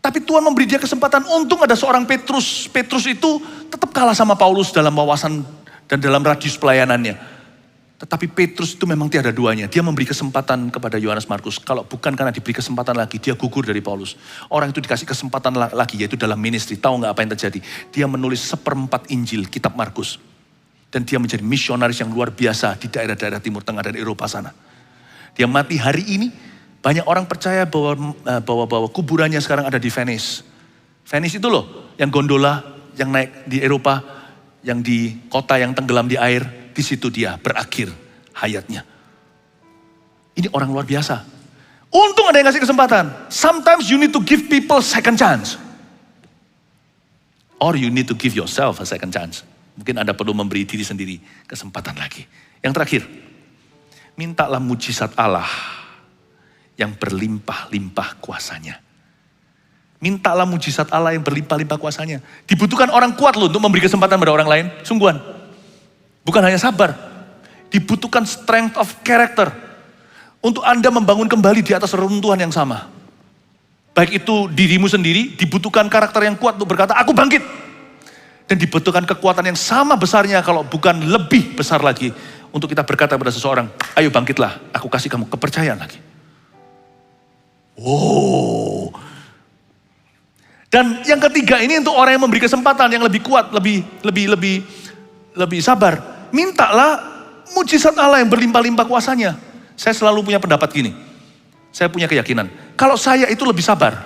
Tapi Tuhan memberi dia kesempatan. Untung ada seorang Petrus. Petrus itu tetap kalah sama Paulus dalam wawasan dan dalam radius pelayanannya. Tetapi Petrus itu memang tiada duanya. Dia memberi kesempatan kepada Yohanes Markus. Kalau bukan karena diberi kesempatan lagi, dia gugur dari Paulus. Orang itu dikasih kesempatan lagi yaitu dalam ministry. Tahu nggak apa yang terjadi? Dia menulis 1/4 Injil, kitab Markus. Dan dia menjadi misionaris yang luar biasa di daerah-daerah Timur Tengah dan Eropa sana. Dia mati hari ini, banyak orang percaya bahwa kuburannya sekarang ada di Venice. Venice itu loh, yang gondola, yang naik di Eropa, yang di kota yang tenggelam di air, di situ dia berakhir hayatnya. Ini orang luar biasa. Untung ada yang ngasih kesempatan. Sometimes you need to give people second chance. Or you need to give yourself a second chance. Mungkin Anda perlu memberi diri sendiri kesempatan lagi. Yang terakhir, mintalah mujizat Allah yang berlimpah-limpah kuasanya. Mintalah mujizat Allah yang berlimpah-limpah kuasanya. Dibutuhkan orang kuat loh untuk memberi kesempatan pada orang lain. Sungguhan. Bukan hanya sabar. Dibutuhkan strength of character. Untuk Anda membangun kembali di atas reruntuhan yang sama. Baik itu dirimu sendiri, dibutuhkan karakter yang kuat untuk berkata, aku bangkit. Dan dibutuhkan kekuatan yang sama besarnya kalau bukan lebih besar lagi. Untuk kita berkata pada seseorang, ayo bangkitlah, aku kasih kamu kepercayaan lagi. Wow. Dan yang ketiga ini untuk orang yang memberi kesempatan yang lebih kuat, lebih sabar. Mintalah mujizat Allah yang berlimpah-limpah kuasanya. Saya selalu punya pendapat gini. Saya punya keyakinan. Kalau saya itu lebih sabar,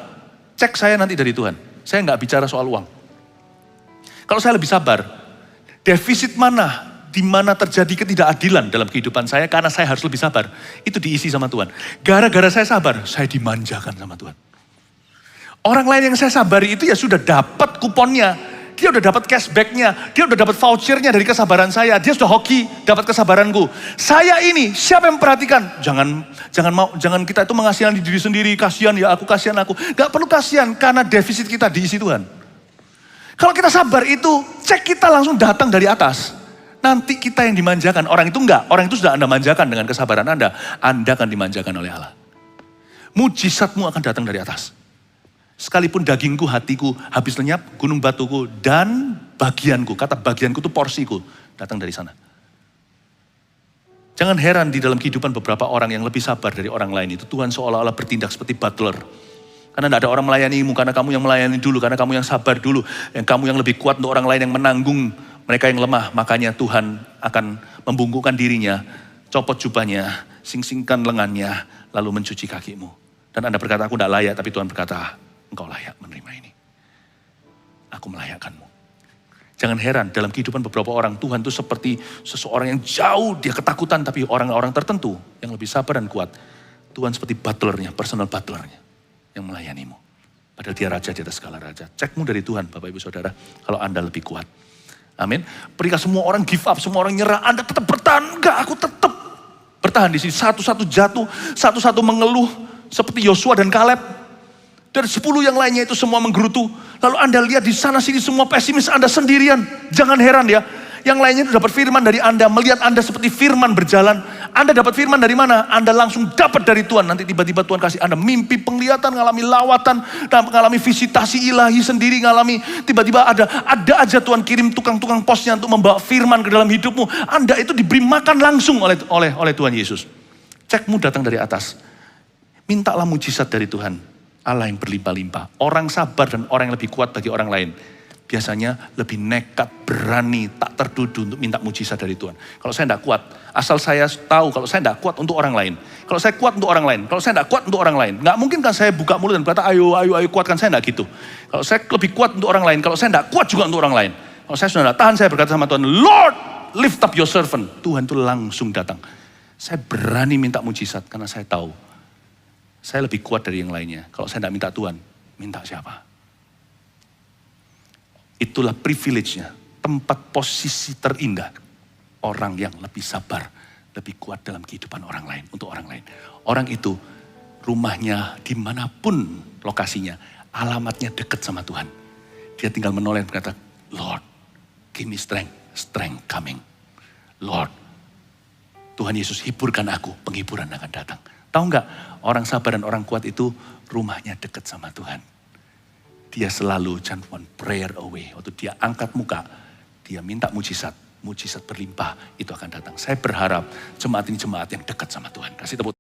cek saya nanti dari Tuhan. Saya nggak bicara soal uang. Kalau saya lebih sabar, defisit mana, di mana terjadi ketidakadilan dalam kehidupan saya, karena saya harus lebih sabar, itu diisi sama Tuhan. Gara-gara saya sabar, saya dimanjakan sama Tuhan. Orang lain yang saya sabari itu ya sudah dapat kuponnya, dia udah dapat cashbacknya, dia udah dapat vouchernya dari kesabaran saya, dia sudah hoki dapat kesabaranku. Saya ini, siapa yang memperhatikan? Jangan kita itu mengasihani diri sendiri, kasihan ya aku, kasihan aku. Gak perlu kasihan, karena defisit kita diisi Tuhan. Kalau kita sabar itu, cek kita langsung datang dari atas. Nanti kita yang dimanjakan, orang itu enggak. Orang itu sudah Anda manjakan dengan kesabaran Anda. Anda akan dimanjakan oleh Allah. Mujizatmu akan datang dari atas. Sekalipun dagingku, hatiku habis lenyap, gunung batuku dan bagianku. Kata bagianku itu porsiku, datang dari sana. Jangan heran di dalam kehidupan beberapa orang yang lebih sabar dari orang lain itu. Tuhan seolah-olah bertindak seperti butler. Karena tidak ada orang melayanimu, karena kamu yang melayani dulu, karena kamu yang sabar dulu. Yang kamu yang lebih kuat untuk orang lain yang menanggung mereka yang lemah. Makanya Tuhan akan membungkukkan dirinya, copot jubahnya, sing-singkan lengannya, lalu mencuci kakimu. Dan Anda berkata, aku tidak layak, tapi Tuhan berkata, engkau layak menerima ini. Aku melayakkanmu. Jangan heran dalam kehidupan beberapa orang, Tuhan itu seperti seseorang yang jauh, dia ketakutan, tapi orang-orang tertentu yang lebih sabar dan kuat. Tuhan seperti butlernya, personal butlernya. Yang melayanimu. Padahal dia raja di atas segala raja. Cekmu dari Tuhan Bapak Ibu Saudara. Kalau Anda lebih kuat. Amin. Perikah semua orang give up, semua orang nyerah. Anda tetap bertahan. Enggak, aku tetap bertahan di sini. Satu-satu jatuh, satu-satu mengeluh. seperti Yosua dan Kaleb. Dan 10 yang lainnya itu semua menggerutu. Lalu Anda lihat di sana sini semua pesimis, Anda sendirian. Jangan heran ya. Yang lainnya itu dapat firman dari Anda, melihat Anda seperti firman berjalan. Anda dapat firman dari mana? Anda langsung dapat dari Tuhan. Nanti tiba-tiba Tuhan kasih Anda mimpi, penglihatan, ngalami lawatan, dan mengalami visitasi ilahi sendiri, ngalami tiba-tiba ada aja Tuhan kirim tukang-tukang posnya untuk membawa firman ke dalam hidupmu. Anda itu diberi makan langsung oleh Tuhan Yesus. Cekmu datang dari atas. Mintalah mujizat dari Tuhan. Allah yang berlimpah-limpah. Orang sabar dan orang yang lebih kuat bagi orang lain biasanya lebih nekat, berani, tak tertuduh untuk minta mujizat dari Tuhan. Kalau saya tidak kuat, asal saya tahu kalau saya tidak kuat untuk orang lain. Kalau saya kuat untuk orang lain, kalau saya tidak kuat untuk orang lain. Nggak mungkin kan saya buka mulut dan berkata, ayo kuatkan, saya tidak gitu. Kalau saya lebih kuat untuk orang lain, kalau saya tidak kuat juga untuk orang lain. Kalau saya sudah tidak tahan, saya berkata sama Tuhan, Lord, lift up your servant. Tuhan itu langsung datang. Saya berani minta mujizat karena saya tahu saya lebih kuat dari yang lainnya. Kalau saya tidak minta Tuhan, minta siapa? Itulah privilege-nya, tempat posisi terindah. Orang yang lebih sabar, lebih kuat dalam kehidupan orang lain, untuk orang lain. Orang itu rumahnya dimanapun lokasinya, alamatnya dekat sama Tuhan. Dia tinggal menoleh dan berkata, Lord, give me strength coming. Lord, Tuhan Yesus hiburkan aku, penghiburan akan datang. Tahu nggak, orang sabar dan orang kuat itu rumahnya dekat sama Tuhan. Dia selalu just one prayer away. Waktu dia angkat muka, dia minta mujizat berlimpah, itu akan datang. Saya berharap jemaat ini jemaat yang dekat sama Tuhan. Kasih tepuk